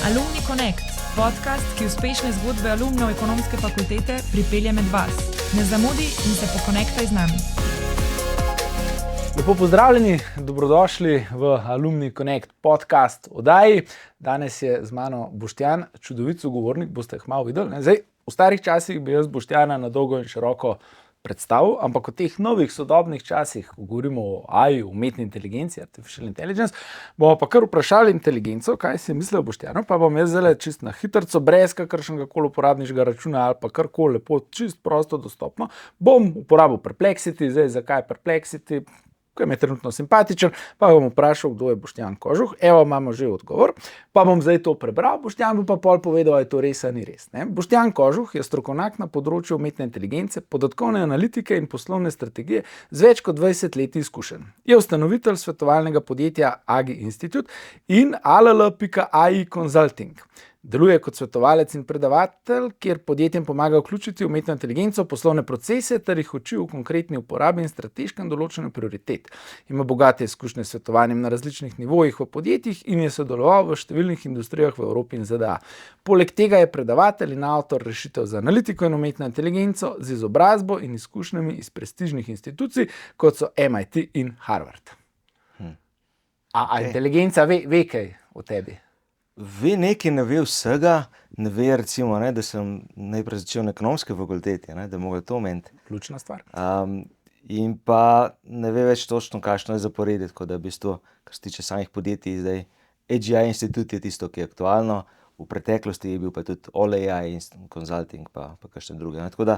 Alumni Connect, podcast, ki uspešne zgodbe alumnov ekonomske fakultete pripelje med vas. Ne zamudi in se pokonektaj z nami. Lepo pozdravljeni, dobrodošli v Alumni Connect podcast oddaji. Danes je z mano Boštjan, čudovit sogovornik, boste jih malo videli. Zdaj, v starih časih bi jaz Boštjana na dolgo in široko predstavil, ampak v teh novih sodobnih časih, ko govorimo o AI, umetni inteligenci, artificial intelligence, bomo pa kar vprašali inteligenco, kaj si misli o Boštjanu, pa bom jaz zdaj čist na hitrco, brez kakršnega koli uporabniškega računa ali pa karkoli lepo, čist prosto dostopno, bom uporabil Perplexity. Zdaj, zakaj Perplexity? Ker mi je trenutno simpatičen, pa bom vprašal, kdo je Boštjan Kožuh. Evo, imamo že odgovor, pa bom zdaj to prebral, Boštjan bo pa pol povedal, ali je to res ali ni res. Boštjan Kožuh je strokovnjak na področju umetne inteligence, podatkovne analitike in poslovne strategije z več kot 20 let izkušenj. Je ustanovitelj svetovalnega podjetja Agi Institute in ALL.ai Consulting. Deluje kot svetovalec in predavatelj, kjer podjetjem pomaga vključiti umetno inteligenco v poslovne procese ter jih uči v konkretni uporabi in strateškem določenju prioritet. Ima bogate izkušnje s svetovanjem na različnih nivojih v podjetjih in je sodeloval v številnih industrijah v Evropi in ZDA. Poleg tega je predavatelj in avtor rešitev za analitiko in umetno inteligenco z izobrazbo in izkušnjami iz prestižnih institucij, kot so MIT in Harvard. A inteligenca ve kaj o tebi? Ve nekaj, ne ve vsega, ne ve recimo, da sem najprej začel na ekonomski fakulteti, da mogo to omeniti. Ključna stvar. In pa ne ve več točno, kakšno je zaporedje, tako da v bistvu, kar se tiče samih podjetij, zdaj AGI Institut je tisto, ki je aktualno, v preteklosti je bil pa tudi All.ai Consulting pa kakšne druge. Tako da,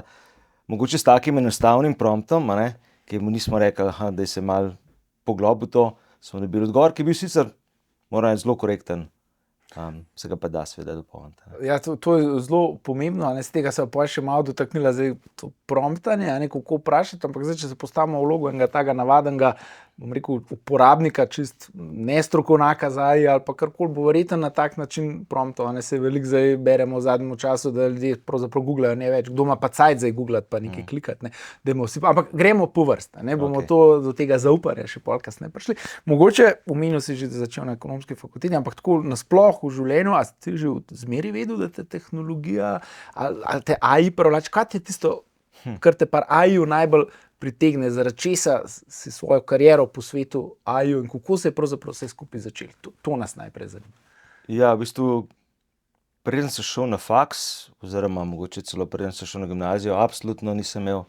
mogoče s takim enostavnim promptom, ki mu nismo rekli, da je se mal poglobil to, smo dobili odgovor, ki je bil sicer, moram reči, zelo korekten. Se ga pa da seveda dopolniti. Ja, to je zelo pomembno, z tega se pa še malo dotaknila, zdaj to promptanje, kako vprašati, ampak zdaj, če se postavimo v vlogo enega takega navadnega, bom rekel, uporabnika, čist nestrokovnjaka za AI ali pa karkoli, bo verjetno na tak način promptov, se veliko zdaj beremo v zadnjem času, da ljudje pravzaprav googlajo ne več, kdo ima pa cajt zdaj googlati pa nekaj klikati, ampak gremo po vrst, bomo to do tega zaupanja še pol kasneje prišli. Mogoče, omenil si že, da začel na ekonomski fakulteti, ampak tako nasploh v življenju, a si že zmeri vedel, da te tehnologija ali te AI privlači, kaj je tisto, kar te par AI-ju najbolj pritegne, zaradi česa si svojo kariero posvetil AI-ju in kako se je pravzaprav vse skupaj začelo? To nas najprej zanima. Ja, v bistvu, preden sem šel na faks, oziroma mogoče celo preden sem šel na gimnazijo, absolutno nisem imel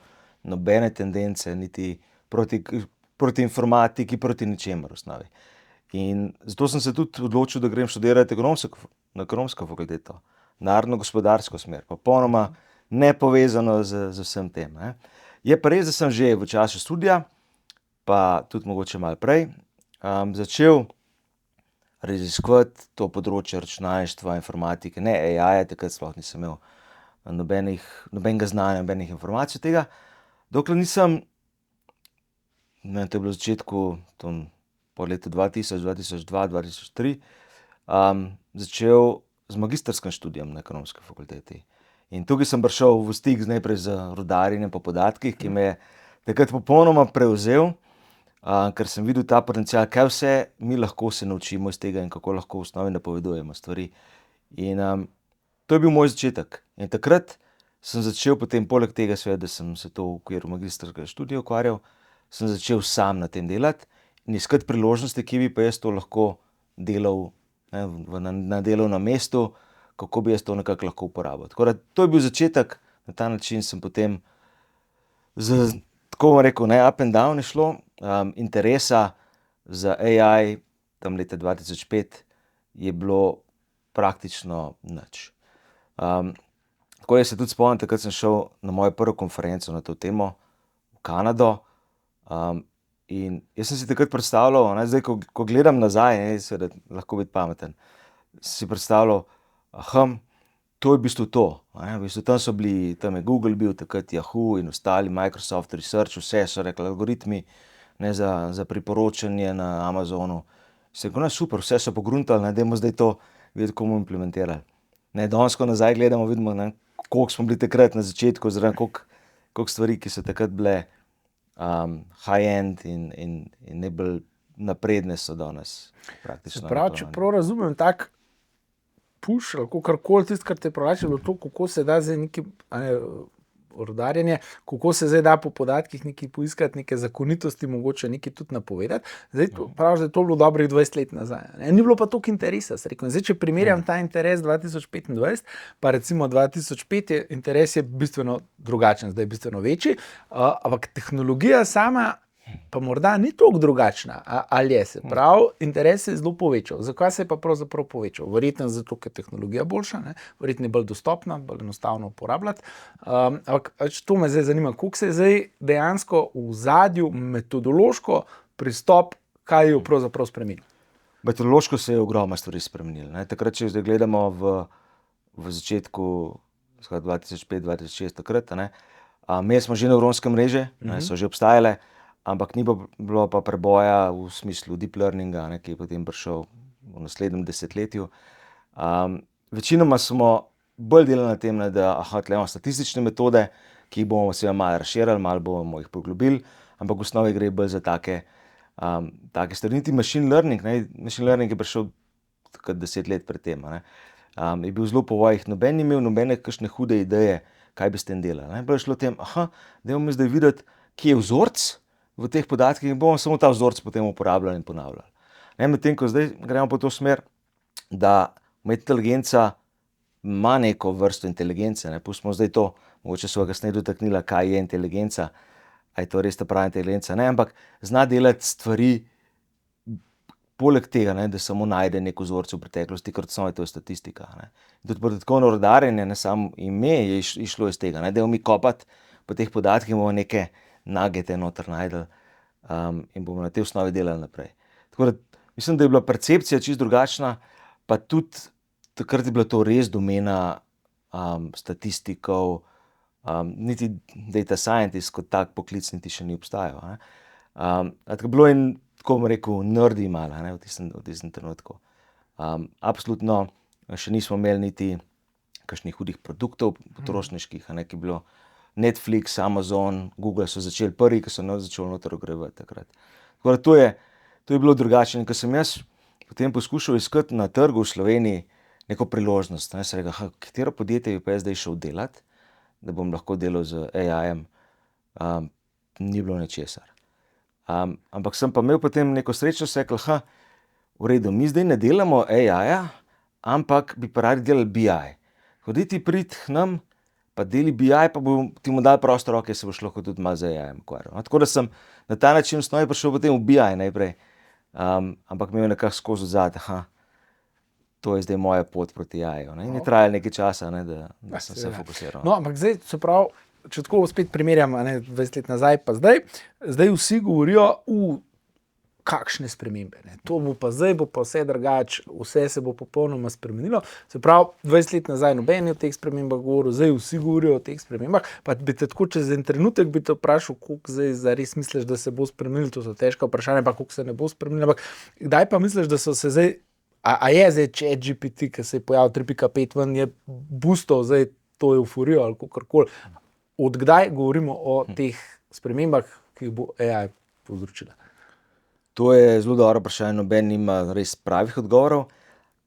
nobene tendence, niti proti informatiki, proti ničemer v osnovi. In zato sem se tudi odločil, da grem študirati na ekonomsko fakulteto, narodno-gospodarsko smer, popolnoma nepovezano z vsem tem. Je pa res, da sem že v času študija, pa tudi mogoče malo prej, začel raziskovati to področje računalništva, informatike, ne AI, takrat sploh nisem imel nobenega znanja, nobenih informacij tega, dokler nisem, to je bilo v začetku, po letu 2000, 2002, 2003, začel z magistrskim študijem na ekonomski fakulteti. In tukaj sem prišel v stik najprej z rudarjenjem po podatkih, ki me je takrat popolnoma prevzel, ker sem videl ta potencial, kaj vse mi lahko se naučimo iz tega in kako lahko v osnovi napovedujemo stvari. In to je bil moj začetek. In takrat sem začel potem, poleg tega seveda, da sem se to v okviru magistrskega študija ukvarjal, sem začel sam na tem delati in iskati priložnosti, ki bi pa jaz to lahko delal na delovnem mestu, kako bi jaz to nekako lahko uporabil. Tako da to je bil začetek, na ta način sem potem, tako bom rekel, up and down je šlo, interesa za AI tam leta 2005 je bilo praktično nič. Tako jaz se tudi spomnim, takrat sem šel na mojo prvo konferenco na to temo v Kanado, in jaz sem si takrat predstavljal, zdaj, ko gledam nazaj, seveda lahko biti pameten, si predstavljal, to je v bistvu to. V bistvu tam so bili, tam je Google bil, takrat Yahoo in ostali, Microsoft Research, vse so rekli, algoritmi za priporočanje na Amazonu. Se rekel, super, vse so pogruntali, dajmo zdaj to videti, komu implementirali. Danes, ko nazaj gledamo, vidimo, koliko smo bili takrat na začetku, oziroma koliko stvari, ki so takrat bile high-end in najbolj napredne so danes praktično. Se pravi, če prav razumem, tak push ali karkoli, tisto, kar te privlači, je bilo to, kako se da zdaj neki rudarjenje, kako se zdaj da po podatkih nekaj poiskati, neke zakonitosti, mogoče nekaj tudi napovedati. Zdaj praviš, da je to bilo dobrih 20 let nazaj. Ni bilo pa toliko interesa, se rekel. Zdaj, če primerjam ta interes 2025, pa recimo 2005, interes je bistveno drugačen, zdaj je bistveno večji, ampak tehnologija sama pa morda ni toliko drugačna, ali je se prav, interes se je zelo povečal. Zakaj se je pa pravzaprav povečal? Verjetno zato, ker je tehnologija boljša, verjetno je bolj dostopna, bolj enostavno uporabljati. Ampak to me zdaj zanima, koliko se je zdaj dejansko v zadju metodološko pristop, kaj je pravzaprav spremenil? Metodološko se je ogromno stvari spremenilo. Takrat, če zdaj gledamo v začetku 2005-2006 takrat, imeli smo že nevronske mreže, so že obstajale, ampak ni bilo pa preboja v smislu deep learninga, ki je potem prišel v naslednjem desetletju. Večinoma smo bolj delali na tem, da imamo statistične metode, ki jih bomo seveda malo razširili, malo bomo jih poglobili, ampak v osnovi gre bolj za take stvari. Niti machine learning je prišel 10 let pred tem. Je bil zelo po vojih, noben ni imel nobene kakšne hude ideje, kaj bi s tem delali. Bolj je šlo tem, dajmo mi zdaj videti, kje je vzorec v teh podatkih in bomo samo ta vzorec potem uporabljali in ponavljali. Medtem ko zdaj gremo po to smer, da umetna inteligenca ima neko vrsto inteligence, pustimo zdaj to, mogoče so ga kasneje dotaknila, kaj je inteligenca, a je to res ta prava inteligenca, ampak zna delati stvari poleg tega, da samo najde nek vzorec v preteklosti, ker to je statistika. Tudi podatkovno rudarjenje, samo ime je išlo iz tega, da mi kopati po teh podatkih, bomo neke nagete noter najdel in bomo na tej osnovi delali naprej. Tako da mislim, da je bila percepcija čisto drugačna, pa tudi takrat je bila to res domena statistikov, niti data scientist kot tak poklic niti še ni obstajal. Tako bilo in, tako bom rekel, nerdi malo v tistem trenutku. Absolutno še nismo imeli niti kakšnih hudih produktov potrošniških, ki je bilo Netflix, Amazon, Google so začeli prvi, ki so začeli noter ogrevati takrat. Tako da to je bilo drugače. In ko sem jaz potem poskušal iskati na trgu v Sloveniji neko priložnost, sem rekel, katero podjetje bi pa jaz zdaj šel delati, da bom lahko delal z AI-jem, ni bilo ničesar. Ampak sem pa imel potem neko srečo, se rekel, v redu, mi zdaj ne delamo AI-ja, ampak bi pa radi delali BI. Hoditi prid k nam, pa deli BI, pa ti mu dal prosto roke, se boš lahko tudi malo z AI-jem ukvarjal. Tako da sem na ta način osnovi prišel potem v BI najprej, ampak imel nekako skozi odzad, to je zdaj moja pot proti AI-ju. In je trajalo nekaj časa, da sem se fokusiral. No, ampak zdaj, se pravi, če tako spet primerjam 20 let nazaj, pa zdaj vsi govorijo kakšne spremembe. To bo pa zdaj, bo pa vse drugače, vse se bo popolnoma spremenilo. Se pravi, 20 let nazaj noben je o teh spremembah govoril, zdaj vsi govorijo o teh spremembah, pa bi te tako čez en trenutek bi te vprašal, koliko zdaj zares misliš, da se bo spremenilo, to so težka vprašanja, pa koliko se ne bo spremenilo, ampak kdaj pa misliš, da so se zdaj, a je zdaj ChatGPT, ki se je pojavil 3.5 ven, je boostov zdaj to euforijo ali kakorkoli. Od kdaj govorimo o teh spremembah, ki jih bo AI povzročila? To je zelo dobro vprašanje, noben nima res pravih odgovorov,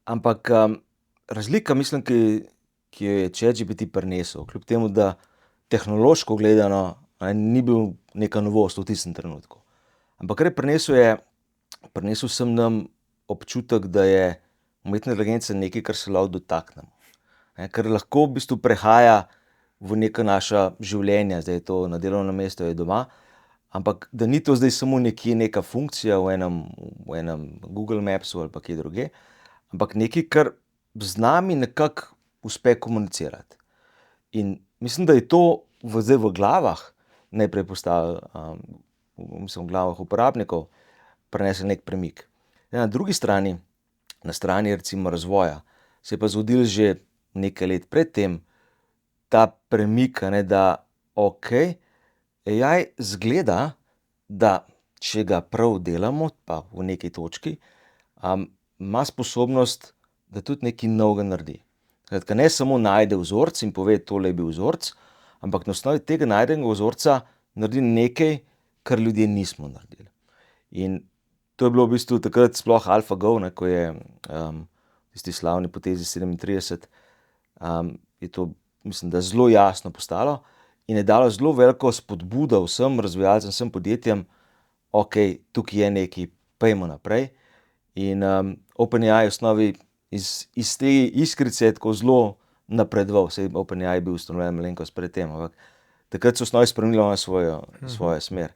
ampak razlika, mislim, ki jo je ChatGPT prinesel, kljub temu, da tehnološko gledano ni bil neka novost v tistem trenutku. Ampak kar je prinesel sem nam občutek, da je umetna inteligenca nekaj, kar se lahko dotaknemo. Kar lahko v bistvu prehaja v neka naša življenja, zdaj je to na delovnem mestu, je doma, ampak da ni to zdaj samo neka funkcija v enem Google Mapsu ali pa kje druge, ampak nekaj, kar z nami nekako uspe komunicirati. In mislim, da je to zdaj v glavah, najprej postavil, v glavah uporabnikov, prinesel nek premik. Na drugi strani, na strani recimo razvoja, se je pa zgodil že nekaj let pred tem ta premik, da AI zgleda, da če ga prav delamo, pa v neki točki, ima sposobnost, da tudi nekaj novega naredi. Skratka, ne samo najde vzorec in pove, tole je bil vzorec, ampak na osnovi tega najdenega vzorca naredi nekaj, kar ljudje nismo naredili. In to je bilo v bistvu takrat sploh AlphaGo, ko je v tisti slavni potezi 37, je to, mislim, da zelo jasno postalo in je dalo zelo veliko spodbudo vsem razvijalcem, vsem podjetjem, ok, tukaj je nekaj, pejmo naprej. In OpenAI v osnovi iz te iskrice je tako zelo napredoval, saj OpenAI je bil ustanovljen malenkost pred tem, ampak takrat so v osnovi spremenili svojo smer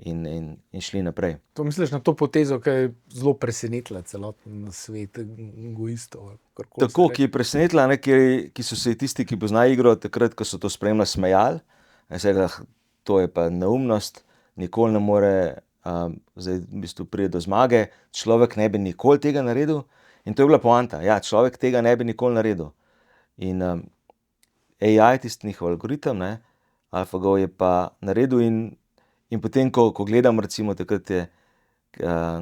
in šli naprej. To misliš na to potezo, ki je zelo presenetila celoten svet egoistov? Tako, ki je presenetila, ki so se tisti, ki poznajo igro, takrat, ko so to spremljali, smejali. To je pa neumnost, nikoli ne more zdaj v bistvu pride do zmage, človek ne bi nikoli tega naredil. In to je bila poanta. Ja, človek tega ne bi nikoli naredil. In AI, tisti njihov algoritem, AlphaGo je pa naredil in potem, ko gledam, recimo takrat je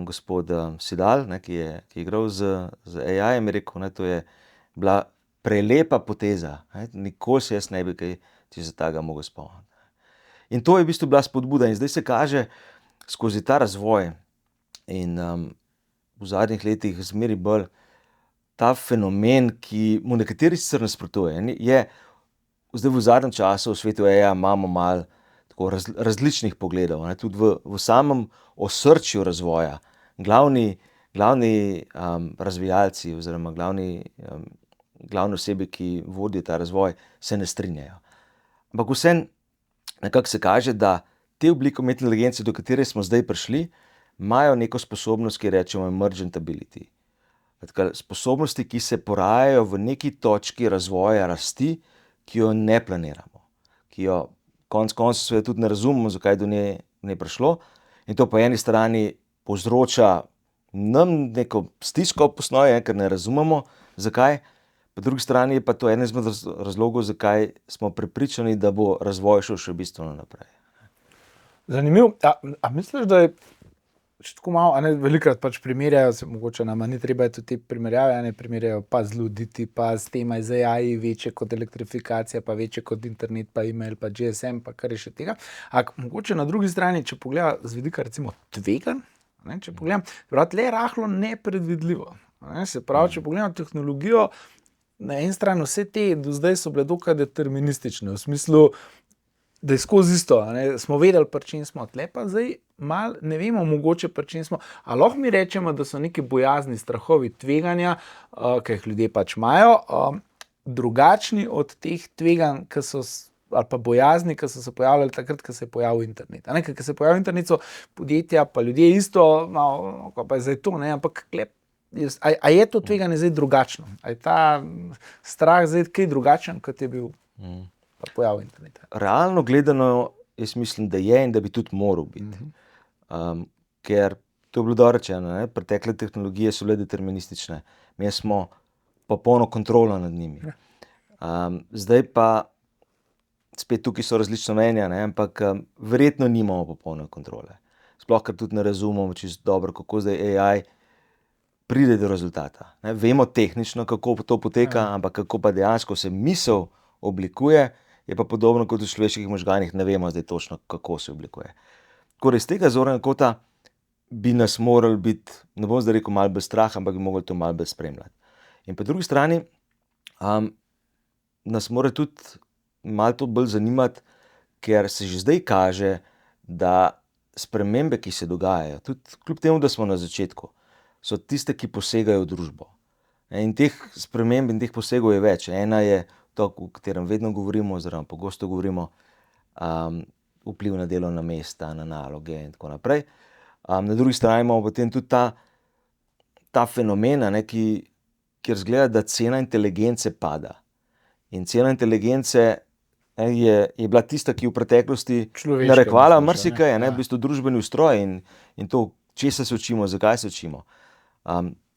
gospod Sidal, ki je igral z AI, mi rekel, to je bila prelepa poteza. Nikoli se jaz ne bi kaj za tega mogel spomniti. In to je v bistvu bila spodbuda in zdaj se kaže skozi ta razvoj in v zadnjih letih zmeri bolj ta fenomen, ki mu nekateri sicer nasprotuje. Zdaj v zadnjem času v svetu AI imamo malo tako različnih pogledov, tudi v samem osrčju razvoja. Glavni razvijalci oziroma glavne osebe, ki vodijo ta razvoj, se ne strinjajo. Ampak vseeno nekako se kaže, da te oblike umetne inteligence, do katere smo zdaj prišli, imajo neko sposobnost, ki rečemo emergent ability. Sposobnosti, ki se porajajo v neki točki razvoja, rasti, ki jo ne planiramo, ki jo konec koncev tudi ne razumemo, zakaj do nje prišlo. In to po eni strani povzroča nam neko stisko po osnovi, ker ne razumemo, zakaj. Po drugi strani je pa to eden izmed razlogov, zakaj smo prepričani, da bo razvoj šel še bistveno naprej. Zanimivo. A misliš, da je tako malo, velikokrat primerjajo, mogoče nama ni treba tudi te primerjave, primerjajo pa z Luditi, pa s tema z AI, večje kot elektrifikacija, pa večje kot internet, pa e-mail, pa GSM, pa kar je še tega. Mogoče na drugi strani, če pogleda z vidika recimo tveganj, če pogledam, le rahlo nepredvidljivo. Se pravi, če pogledam tehnologijo, na eni strani vse te do zdaj so bile dokaj deterministične, v smislu, da je skozi isto, smo vedeli, pri čem smo, tle pa zdaj malo ne vemo, mogoče pri čem smo. A lahko mi rečemo, da so neki bojazni, strahovi, tveganja, ki jih ljudje imajo, drugačni od teh tveganj, ali pa bojazni, ki so se pojavljali takrat, ko se je pojavil internet. Ker se je pojavil internet, so podjetja, pa ljudje isto, pa je zdaj to, ampak a je to tveganje zdaj drugačno? A je ta strah zdaj kaj drugačen, kot je bil pojav interneta? Realno gledano, jaz mislim, da je in da bi tudi moral biti. Ker to je bilo dobro rečeno, pretekle tehnologije so bile deterministične. Mi smo popolno kontrolo nad njimi. Zdaj pa spet tukaj so različna mnenja, ampak verjetno nimamo popolne kontrole. Sploh, ker tudi ne razumemo čisto dobro, kako zdaj AI pride do rezultata. Vemo tehnično, kako to poteka, ampak kako pa dejansko se misel oblikuje, je pa podobno kot v človeških možganih, ne vemo zdaj točno, kako se oblikuje. Tako iz tega zornega kota bi nas morali biti, ne bom zdaj rekel malo bolj strah, ampak bi morali to malo bolj spremljati. In po drugi strani nas mora tudi malo to bolj zanimati, ker se že zdaj kaže, da spremembe, ki se dogajajo, tudi kljub temu, da smo na začetku, so tiste, ki posegajo v družbo. In teh sprememb in teh posegov je več. Ena je to, o katerem vedno govorimo, oziroma pogosto govorimo, vpliv na delovna mesta, na naloge in tako naprej. Na drugi strani imamo potem tudi ta fenomen, kjer zgleda, da cena inteligence pada. In cena inteligence je bila tista, ki v preteklosti narekovala marsikaj, v bistvu družbeni ustroj in to, česa se učimo, zakaj se učimo.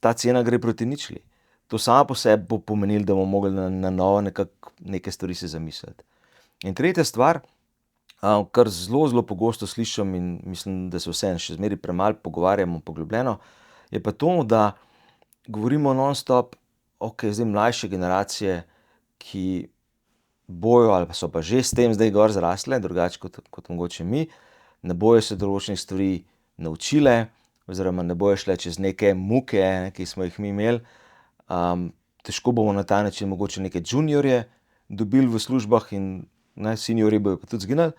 Ta cena gre proti ničli. To samo po sebi bo pomenilo, da bomo mogli na novo neke stvari se zamisliti. In tretja stvar, kar zelo pogosto slišim in mislim, da se vseeno še zmeraj premalo pogovarjamo poglobljeno, je pa to, da govorimo non-stop, zdaj mlajše generacije, ki bojo ali pa so pa že s tem zdaj gor zrasle, drugače kot mogoče mi, ne bojo se določenih stvari naučile, oziroma ne bojo šle čez neke muke, ki smo jih mi imeli, Težko bomo na ta način mogoče neke juniorje dobili v službah in seniorji bojo pa tudi zginali.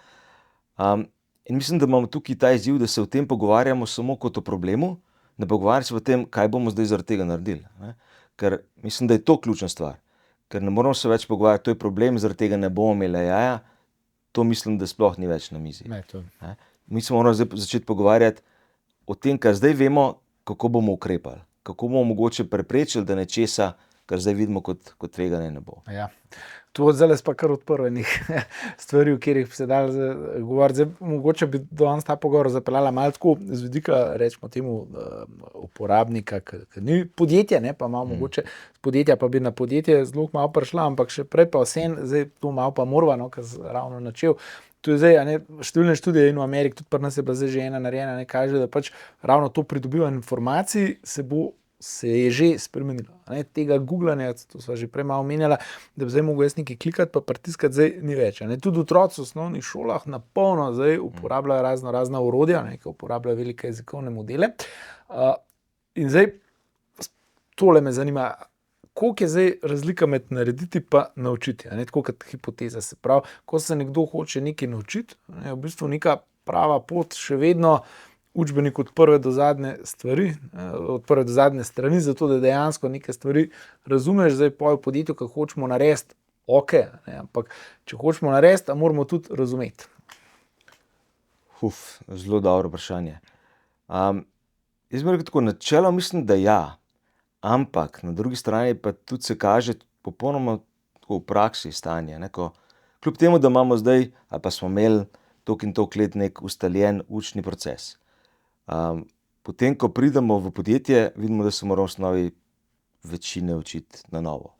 In mislim, da imamo tukaj ta izziv, da se o tem pogovarjamo samo kot o problemu, ne pogovarjamo se o tem, kaj bomo zdaj zaradi tega naredili. Ne? Ker mislim, da je to ključna stvar. Ker ne moramo se več pogovarjati, to je problem, zaradi tega ne bomo imeli AI-ja, to mislim, da sploh ni več na mizi. Ne, to. Ne? Mi se moramo zdaj začeti pogovarjati o tem, kar zdaj vemo, kako bomo ukrepali, kako bomo mogoče preprečili, da nečesa, kar zdaj vidimo kot tveganje, ne bo. Ja. Tu zdaj pa kar odprl nekaj stvari, o katerih bi se dal govoriti. Zdaj, mogoče bi danes ta pogovor zapeljala malo tako z vidika, rečemo temu, uporabnika, ki ni podjetje, ne, pa malo mogoče z podjetja, pa bi na podjetje zelo malo prišla, ampak še prej pa vseeno, zdaj tu malo pa morva, no, ker ravno načel. Tu je zdaj, številne študije in v Ameriki, tudi pri nas je bila zdaj že ena narejena, ne, kaže, da pač ravno to pridobivanje informacij se je že spremenilo. Tega googlanja, to sva že prej malo omenjala, da bi zdaj mogel jaz nekaj klikati, pa pritiskati, zdaj ni več. Tudi otroci v osnovnih šolah napolno zdaj uporabljajo razna orodja, ki uporabljajo velike jezikovne modele. In zdaj, tole me zanima, koliko je zdaj razlika med narediti pa naučiti, tako kot hipoteza, se pravi, ko se nekdo hoče nekaj naučiti, je v bistvu neka prava pot še vedno učbenik od prve do zadnje stvari, od prve do zadnje strani, zato da dejansko neke stvari razumeš. Zdaj v podjetju, ko hočemo narediti, ampak če hočemo narediti, moramo tudi razumeti. Zelo dobro vprašanje. Jaz bi rekel tako, načelo mislim, da ja, ampak na drugi strani pa tudi se kaže popolnoma v praksi stanje. Kljub temu, da imamo zdaj, ali pa smo imeli toliko in toliko let nek ustaljen učni proces. Potem, ko pridemo v podjetje, vidimo, da se moramo v osnovi večine učiti na novo.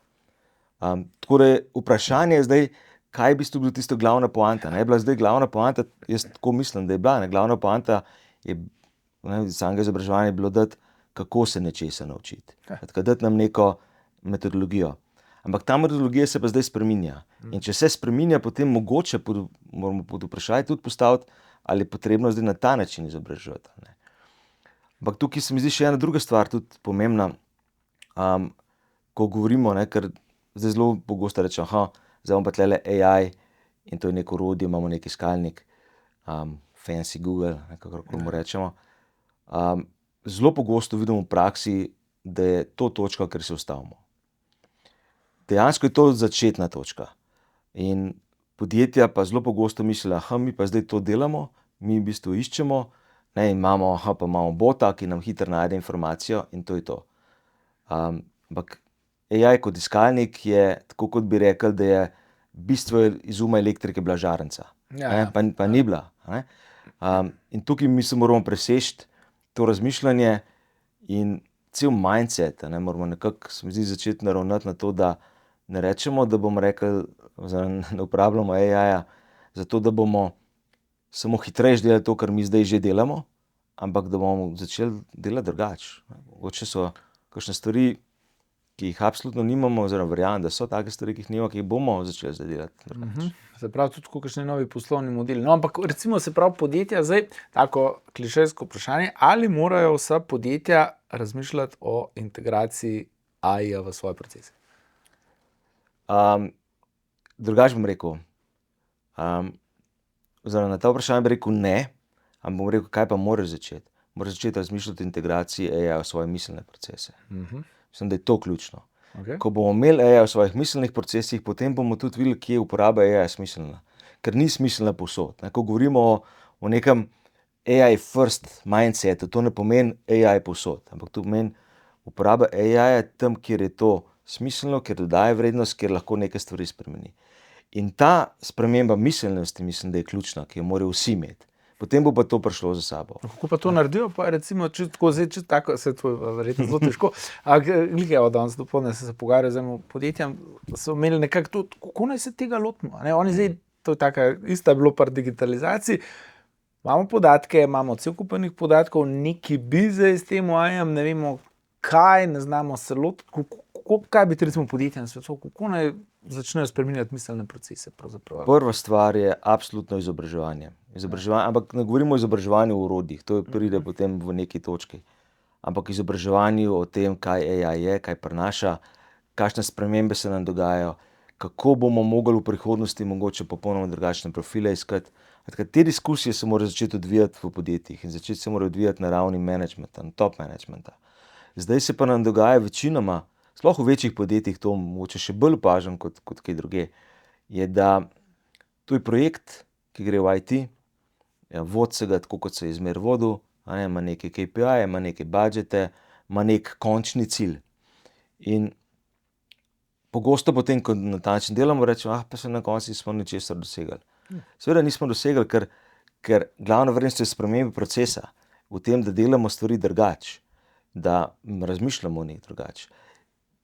Tako da vprašanje je zdaj, kaj je v bistvu bila tisto glavna poanta. Je bila zdaj glavna poanta, jaz tako mislim, da je bila, glavna poanta je samega izobraževanja bilo dati, kako se nečesa naučiti. Dati nam neko metodologijo. Ampak ta metodologija se pa zdaj spreminja. In če se spreminja, potem mogoče moramo pod vprašanje tudi postaviti, ali je potrebno zdaj na ta način izobraževati. Ampak tukaj se mi zdi še ena druga stvar tudi pomembna, ko govorimo, ker zdaj zelo pogosto rečemo, zdaj imamo pa tlele AI in to je neko orodje, imamo neki iskalnik, fancy Google, kakorkoli mu rečemo. Zelo pogosto vidimo v praksi, da je to točka, kjer se ustavimo. Dejansko je to začetna točka. In podjetja pa zelo pogosto mislijo, mi pa zdaj to delamo, mi v bistvu iščemo, imamo bota, ki nam hitro najde informacijo in to je to. Ampak AI kot iskalnik je, tako kot bi rekel, da je bistvo izuma elektrike bila žarnica. Pa ni bila. In tukaj mi se moramo preseči to razmišljanje in cel mindset, moramo nekako, se mi zdi, začeti naravnati na to, da ne rečemo, da bomo rekli, ne uporabljamo AI-ja, zato da bomo samo hitreje delali to, kar mi zdaj že delamo, ampak da bomo začeli delati drugače. Mogoče so kakšne stvari, ki jih absolutno nimamo, oziroma verjamem, da so take stvari, ki jih nimamo, ki jih bomo začeli zdaj delati drugače. Se pravi, tudi kakšni novi poslovni modeli. No, ampak recimo se pravi podjetja, zdaj tako klišejsko vprašanje, ali morajo vsa podjetja razmišljati o integraciji AI-ja v svoje procese? Drugače bom rekel, oziroma na ta vprašanje bi rekel ne, ampak bom rekel, kaj pa moraš začeti? Moraš začeti razmišljati o integraciji AI v svoje miselne procese. Mislim, da je to ključno. Ko bomo imeli AI v svojih miselnih procesih, potem bomo tudi videli, kje je uporaba AI smiselna. Ker ni smiselna povsod. Ko govorimo o nekem AI first mindsetu, to ne pomeni AI povsod, ampak to pomeni uporaba AI tam, kjer je to smiselno, kjer dodaja vrednost, kjer lahko nekaj stvari spremeni. In ta sprememba miselnosti, mislim, da je ključna, ki jo morajo vsi imeti. Potem bo pa to prišlo za sabo. Kako pa to naredijo? Pa recimo, če tako, se to verjetno zelo težko. Danes dopoldne se pogovarjajo z enim podjetjem, so imeli nekako to, kako naj se tega lotimo. Oni zdaj, to je taka, ista je bilo pri digitalizaciji, imamo podatke, imamo cel kup podatkov, neki bi zdaj s tem AI-jem, ne vemo kaj, ne znamo se lotiti, kaj bi ti recimo podjetja na svetu, kako naj začnejo spreminjati miselne procese pravzaprav? Prva stvar je absolutno izobraževanje. Ampak ne govorimo o izobraževanju v orodjih, to pride potem v neki točki. ampak izobraževanju o tem, kaj AI je, kaj prinaša, kakšne spremembe se nam dogajajo, kako bomo mogli v prihodnosti mogoče popolnoma drugačne profile iskati. Te diskusije se morajo začeti odvijati v podjetjih in začeti se morajo odvijati na ravni menedžmenta, na top menedžmenta. Zdaj se pa nam dogaja večinoma, sploh v večjih podjetjih, to mogoče še bolj opažam kot kaj druge, je, da to je projekt, ki gre v IT, vodi se ga tako, kot se je izmer vodil, ima neke KPI, ima neke budžete, ima nek končni cilj. In pogosto potem, ko na ta način delamo, rečemo, pa se na koncu nismo ničesar dosegli. Seveda nismo dosegli, ker glavna vrednost je spremembe procesa, v tem, da delamo stvari drugače, da razmišljamo o njih drugače.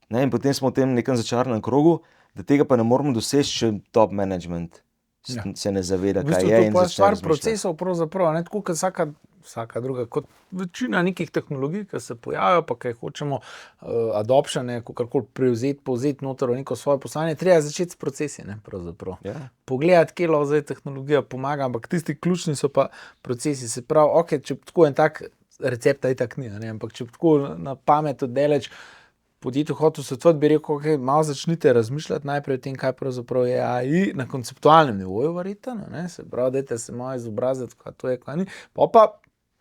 In potem smo v tem nekem začaranem krogu, da tega pa ne moramo doseči, če top management se ne zaveda, kaj je. To je stvar procesov pravzaprav, ne tako kot vsaka druga, kot večina nekih tehnologij, ki se pojavijo, pa kaj hočemo adoption, kakorkoli prevzeti, povzeti noter v neko svoje poslanje, treba začeti s procesi, ne, pravzaprav. Pogledati, kje lahko zdaj tehnologija pomaga, ampak tisti ključni so pa procesi, se pravi, ok, če tako en tak recepta itak ni, ne, ampak če tako na pamet oddaleč podjetju hotel svetovati, bi rekel, ok, malo začnite razmišljati najprej o tem, kaj pravzaprav je AI na konceptualnem nivoju verjetno, ne, se pravi, dajte se malo izobraziti, kaj to je, kaj ni, pa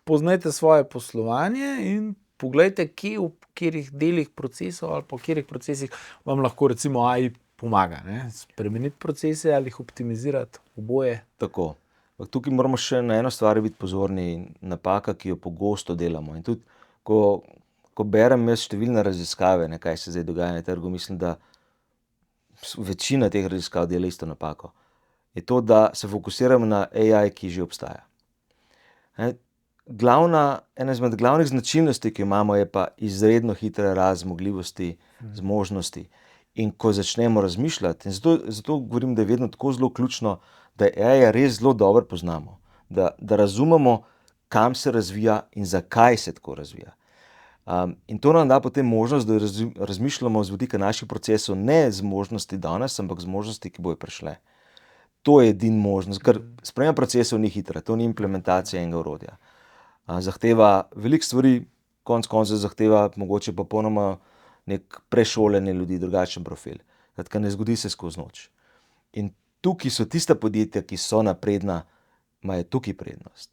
poznajte svoje poslovanje in poglejte, kje v katerih delih procesov ali po katerih procesih vam lahko recimo AI pomaga, ne, spremeniti procese ali jih optimizirati, oboje. Tako. Tukaj moramo še na eno stvar biti pozorni, napaka, ki jo pogosto delamo. In tudi, ko berem jaz številne raziskave, kaj se zdaj dogaja na trgu, mislim, da večina teh raziskav dela isto napako. Je to, da se fokusiramo na AI, ki že obstaja. Ena izmed glavnih značilnosti, ki imamo, je pa izredno hitre zmogljivosti, zmožnosti. In ko začnemo razmišljati, in zato govorim, da je vedno tako zelo ključno, da AI res zelo dobro poznamo, da razumemo, kam se razvija in zakaj se tako razvija. In to nam da potem možnost, da razmišljamo z vidika naših procesov ne z možnosti danes, ampak z možnosti, ki bojo prišle. To je edina možnost, ker sprememba procesov ni hitra, to ni implementacija enega orodja. Zahteva veliko stvari, konec koncev zahteva mogoče popolnoma nek prešolanje ljudi, drugačen profil. Skratka, ne zgodi se skozi noč. In tukaj so tista podjetja, ki so napredna, imajo tukaj prednost,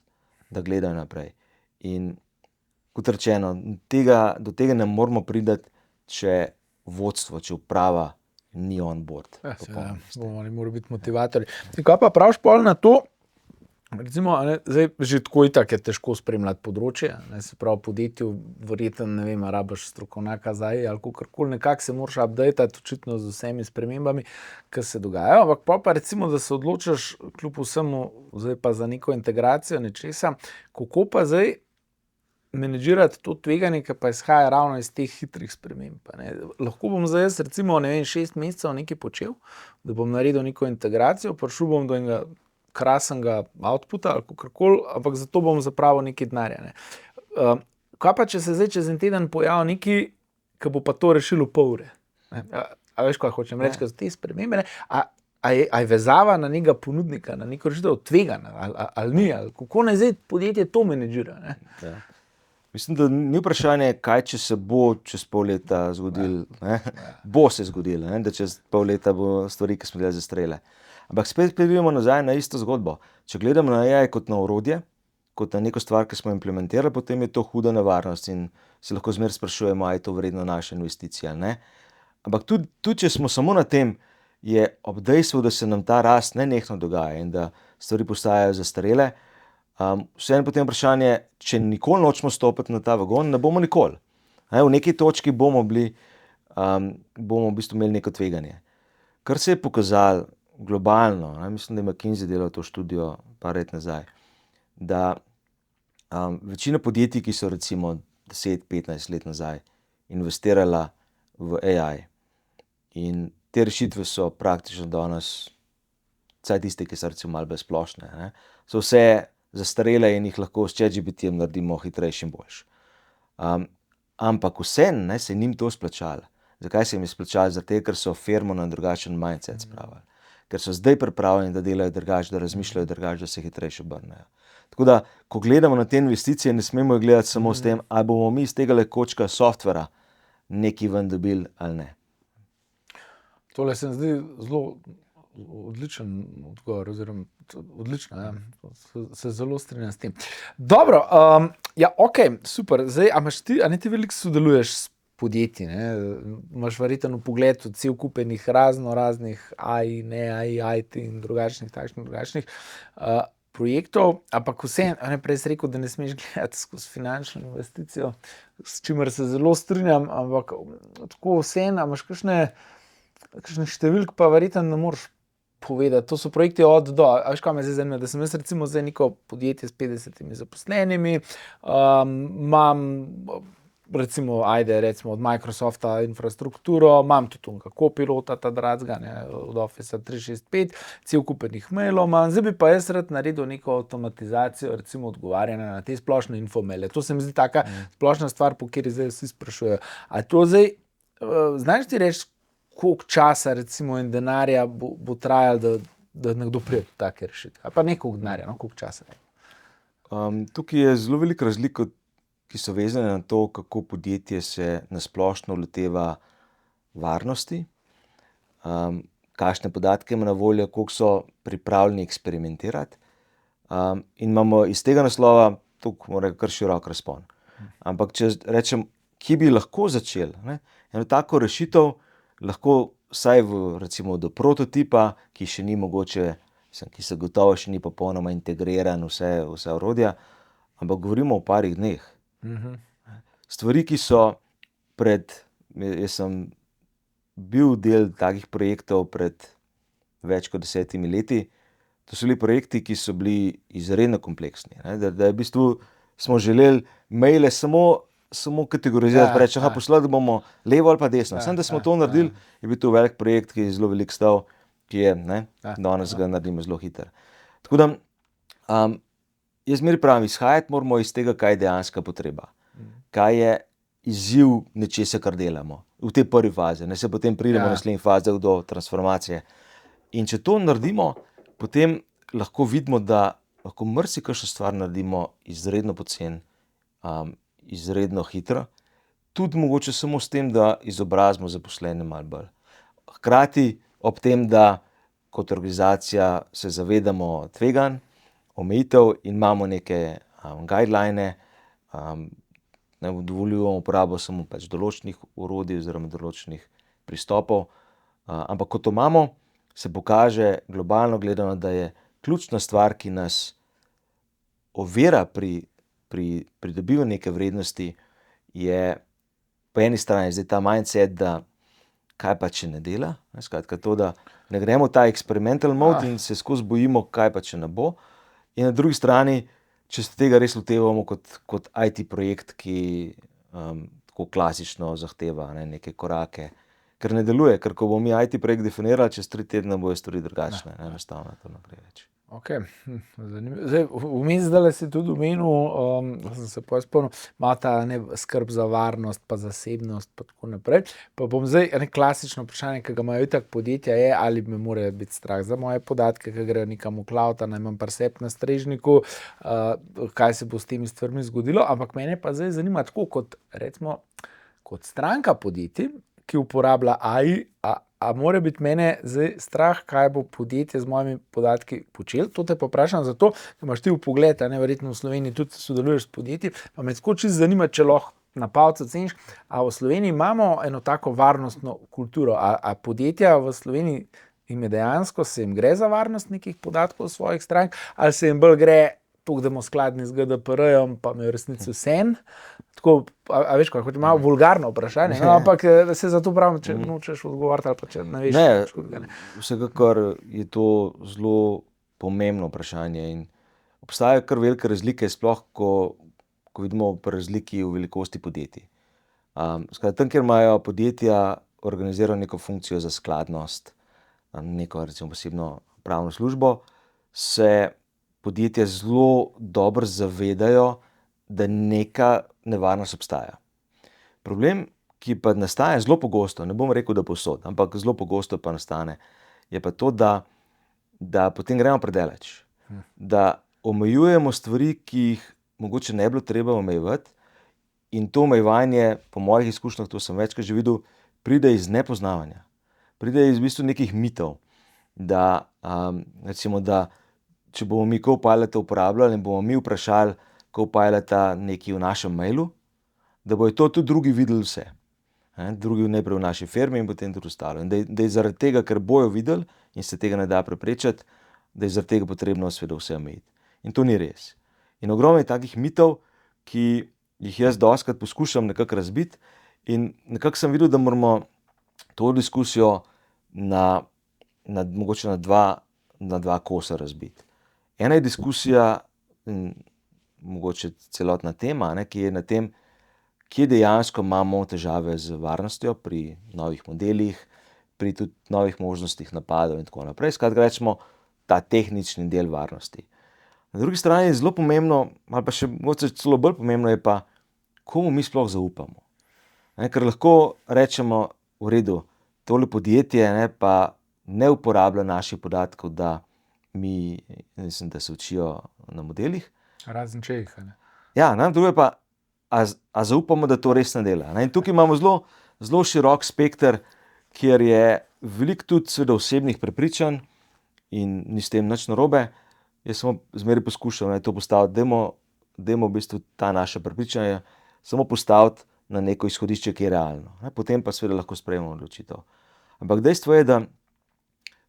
da gledajo naprej. In kot rečeno, do tega ne moramo priti, če vodstvo, če uprava ni on board. Bomo morali biti motivatorji. Kaj pa praviš pol na to, recimo, zdaj že tako itak je težko spremljati področje, se pravi podjetju, verjetno, ne vem, rabiš strokovnjaka zdaj ali kakorkoli, nekako se moraš updatati očitno z vsemi spremembami, ki se dogajajo, ampak pa recimo, da se odločiš kljub vsemu zdaj pa za neko integracijo nečesa, kako pa zdaj menedžirati to tveganje, ki pa izhaja ravno iz teh hitrih sprememb. Lahko bom zdaj jaz recimo, 6 mesecev nekaj počel, da bom naredil neko integracijo, prišel bom do enega krasnega outputa ali kakorkoli, ampak zato bom zapravil nekaj denarja. Kaj pa, če se zdaj čez en teden pojavi nekaj, ki bo pa to rešilo pol ure? A veš, kaj hočem reči, ker so te spremembe, a je vezava na nekega ponudnika, na neko rešitev tvegana, ali ni, ali kako naj zdaj podjetje to menedžira? Mislim, da ni vprašanje, kaj če se bo čez pol leta zgodilo. Bo se zgodilo, da čez pol leta bo stvari, ki smo delali, zastrele. Ampak spet pridemo nazaj na isto zgodbo. Če gledamo na AI kot na orodje, kot na neko stvar, ki smo implementirali, potem je to huda nevarnost in se lahko zmeraj sprašujemo, ali je to vredno naše investicije ali ne. Ampak tudi če smo samo na tem, je ob dejstvu, da se nam ta rast nenehno dogaja in da stvari postajajo zastarele, vseeno potem vprašanje, če nikoli nočemo stopiti na ta vagon, ne bomo nikoli. V neki točki bomo v bistvu imeli neko tveganje. Kar se je pokazalo globalno, mislim, da je McKinsey delal to študijo par let nazaj, da večina podjetij, ki so recimo 10-15 let nazaj investirala v AI in te rešitve so praktično danes, vsaj tiste, ki so recimo malo bolj splošne, so vse zastarele in jih lahko s ChatGPT-jem naredimo hitrejši in boljši. Ampak vseeno se je njim to splačalo. Zakaj se jim je splačalo? Zato, ker so firmo na drugačen mindset spravili. ker so zdaj pripravljeni, da delajo drugače, da razmišljajo drugače, da se hitrejše obrnejo. Tako da, ko gledamo na te investicije, ne smemo gledati samo s tem, ali bomo mi iz tega kočka softvera nekaj ven dobili ali ne. Tole se mi zdi zelo odličen odgovor, oziroma odlično, ja. Se zelo strinjam s tem. Dobro, ja, ok, super. Zdaj, a ne ti veliko sodeluješ s podjetji, ne? Imaš verjetno vpogled v cel kup enih raznih AI, ne AI, IT in drugačnih projektov, ampak vseeno, prej si rekel, da ne smeš gledati skozi finančno investicijo, s čimer se zelo strinjam, ampak tako vseeno, imaš kakšne številke, pa verjetno ne moreš povedati. To so projekti od do. A veš, kaj me zdaj zanima, da sem jaz recimo zdaj neko podjetje s 50 zaposlenimi, imam recimo od Microsofta infrastrukturo, imam tudi unga Copilota, ta dragega, od Officea 365, cel kup enih mailov imam, zdaj bi pa jaz rad naredil neko avtomatizacijo, recimo odgovarjanja na te splošne infomaile. To se mi zdi taka splošna stvar, po kateri zdaj vsi sprašujejo. A to zdaj, znaš ti reči, koliko časa recimo in denarja bo trajalo, da nekdo pride do take rešitve? Ali pa ne koliko denarja, koliko časa? Tukaj je zelo veliko razlik, ki so vezane na to, kako podjetje se nasplošno loteva varnosti, kakšne podatke ima na voljo, koliko so pripravljeni eksperimentirati. In imamo iz tega naslova kar širok razpon. Ampak če rečem, kje bi lahko začeli, eno tako rešitev lahko vsaj recimo do prototipa, ki še ni mogoče, ki se gotovo še ni popolnoma integriran vse orodja, ampak govorimo o parih dneh. Stvari, ki so jaz sem bil del takih projektov pred več kot 10 leti, to so bili projekti, ki so bili izredno kompleksni. Da je v bistvu smo želeli maile samo kategorizirati, reči, poslati bomo levo ali pa desno. Samo da smo to naredili, je bil to velik projekt, ki je zelo velik stal, ki je, danes ga naredimo zelo hiter. Tako da, jaz zmeraj pravim, izhajati moramo iz tega, kaj je dejanska potreba. Kaj je izziv nečesa, kar delamo v tej prvi fazi. Se potem pridemo v naslednji fazi do transformacije. In če to naredimo, potem lahko vidimo, da lahko marsikakšno stvar naredimo izredno poceni, izredno hitro, tudi mogoče samo s tem, da izobrazimo zaposlene malo bolj. Hkrati ob tem, da kot organizacija se zavedamo tveganj, omejitev in imamo neke guideline, ne dovoljujemo uporabo samo določenih orodij oziroma določenih pristopov, ampak ko to imamo, se pokaže globalno gledano, da je ključna stvar, ki nas ovira pri pridobivanju neke vrednosti, je po eni strani zdaj ta mindset, da kaj pa, če ne dela, skratka to, da ne gremo v ta experimental mode in se skozi bojimo, kaj pa, če ne bo, in na drugi strani, če se tega res lotevamo kot IT projekt, ki tako klasično zahteva neke korake, ker ne deluje, ker ko bomo mi IT projekt definirali, čez 3 tedne bojo stvari drugačne, enostavno to naprej reči. Ok, zanimivo. Zdaj, vmes zdaj si tudi omenil, sem se spomnil, malo ta skrb za varnost, pa zasebnost, pa tako naprej. Pa bom zdaj, klasično vprašanje, ki ga imajo itak podjetja, je, ali me mora biti strah za moje podatke, ki grejo nekam v cloud, naj imam presep na strežniku, kaj se bo s temi stvarmi zgodilo, ampak mene pa zdaj zanima tako, kot stranka podjetij, ki uporablja AI, a mora biti mene zdaj strah, kaj bo podjetje z mojimi podatki počelo? To te pa vprašam zato, da imaš ti vpogled, verjetno v Sloveniji tudi sodeluješ s podjetji, pa me tako čisto zanima, če lahko na palcu oceniš, a v Sloveniji imamo eno tako varnostno kulturo, a podjetja v Sloveniji jim je dejansko, se jim gre za varnost nekih podatkov svojih strank, ali se jim bolj gre tako, da bomo skladni z GDPR-jem, pa me v resnici vsem. Tako, a veš, kot je malo vulgarno vprašanje, ampak se zato pravim, če nočeš odgovoriti ali pa če ne veš. Vsekakor je to zelo pomembno vprašanje in obstajajo kar velike razlike, sploh ko vidimo pri razliki v velikosti podjetij. Skratka, tam, kjer imajo podjetja organizirano neko funkcijo za skladnost, neko recimo posebno pravno službo, se podjetja zelo dobro zavedajo, da neka nevarnost obstaja. Problem, ki pa nastaja zelo pogosto, ne bom rekel, da povsod, ampak zelo pogosto pa nastane, je pa to, da da potem gremo predaleč. Da omejujemo stvari, ki jih mogoče ne bi bilo treba omejevati, in to omejevanje, po mojih izkušnjah, to sem večkrat že videl, pride iz nepoznavanja. Pride iz v bistvu nekih mitov, da, recimo, da če bomo mi Copilota uporabljali in bomo mi vprašali Copilota nekaj v našem mailu, da bojo to tudi drugi videli vse. Drugi najprej v naši firmi in potem tudi ostalo. In da je zaradi tega, ker bojo videli in se tega ne da preprečiti, da je zaradi tega potrebno seveda vse omejiti. In to ni res. In ogromno je takih mitov, ki jih jaz dostikrat poskušam nekako razbiti, in nekako sem videl, da moramo to diskusijo mogoče na dva kosa razbiti. Ena je diskusija, mogoče celotna tema, ki je na tem, kje dejansko imamo težave z varnostjo pri novih modelih, pri tudi novih možnostih napadov in tako naprej. Skratka, rečemo, ta tehnični del varnosti. Na drugi strani je zelo pomembno, ali pa še mogoče celo bolj pomembno je pa, komu mi sploh zaupamo. Ker lahko rečemo, v redu, tole podjetje pa ne uporablja naših podatkov, da da se učijo na modelih. Razen če jih, ne. Ja, drugo je pa, a zaupamo, da to res ne dela. In tukaj imamo zelo širok spekter, kjer je veliko tudi seveda osebnih prepričanj in ni s tem nič narobe. Jaz samo zmeraj poskušam to postaviti, dajmo v bistvu ta naša prepričanja samo postaviti na neko izhodišče, ki je realno. Potem pa seveda lahko sprejmemo odločitev. Ampak dejstvo je, da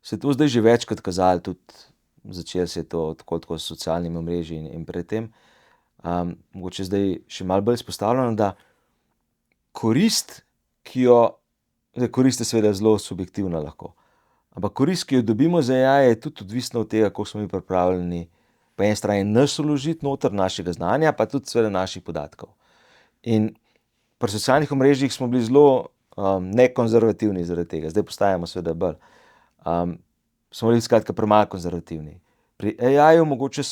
se je to zdaj že večkrat kazalo, tudi začelo se je to tako s socialnimi omrežji in predtem. Mogoče zdaj še malo bolj izpostavljeno, da korist je seveda zelo subjektivna lahko, ampak korist, ki jo dobimo za AI, je tudi odvisna od tega, kako smo mi pripravljeni po eni strani nas vložiti noter, našega znanja, pa tudi seveda naših podatkov. In pri socialnih omrežjih smo bili zelo nekonzervativni zaradi tega, zdaj postajamo seveda bolj. Smo bili skratka premalo konzervativni. Pri AI-ju mogoče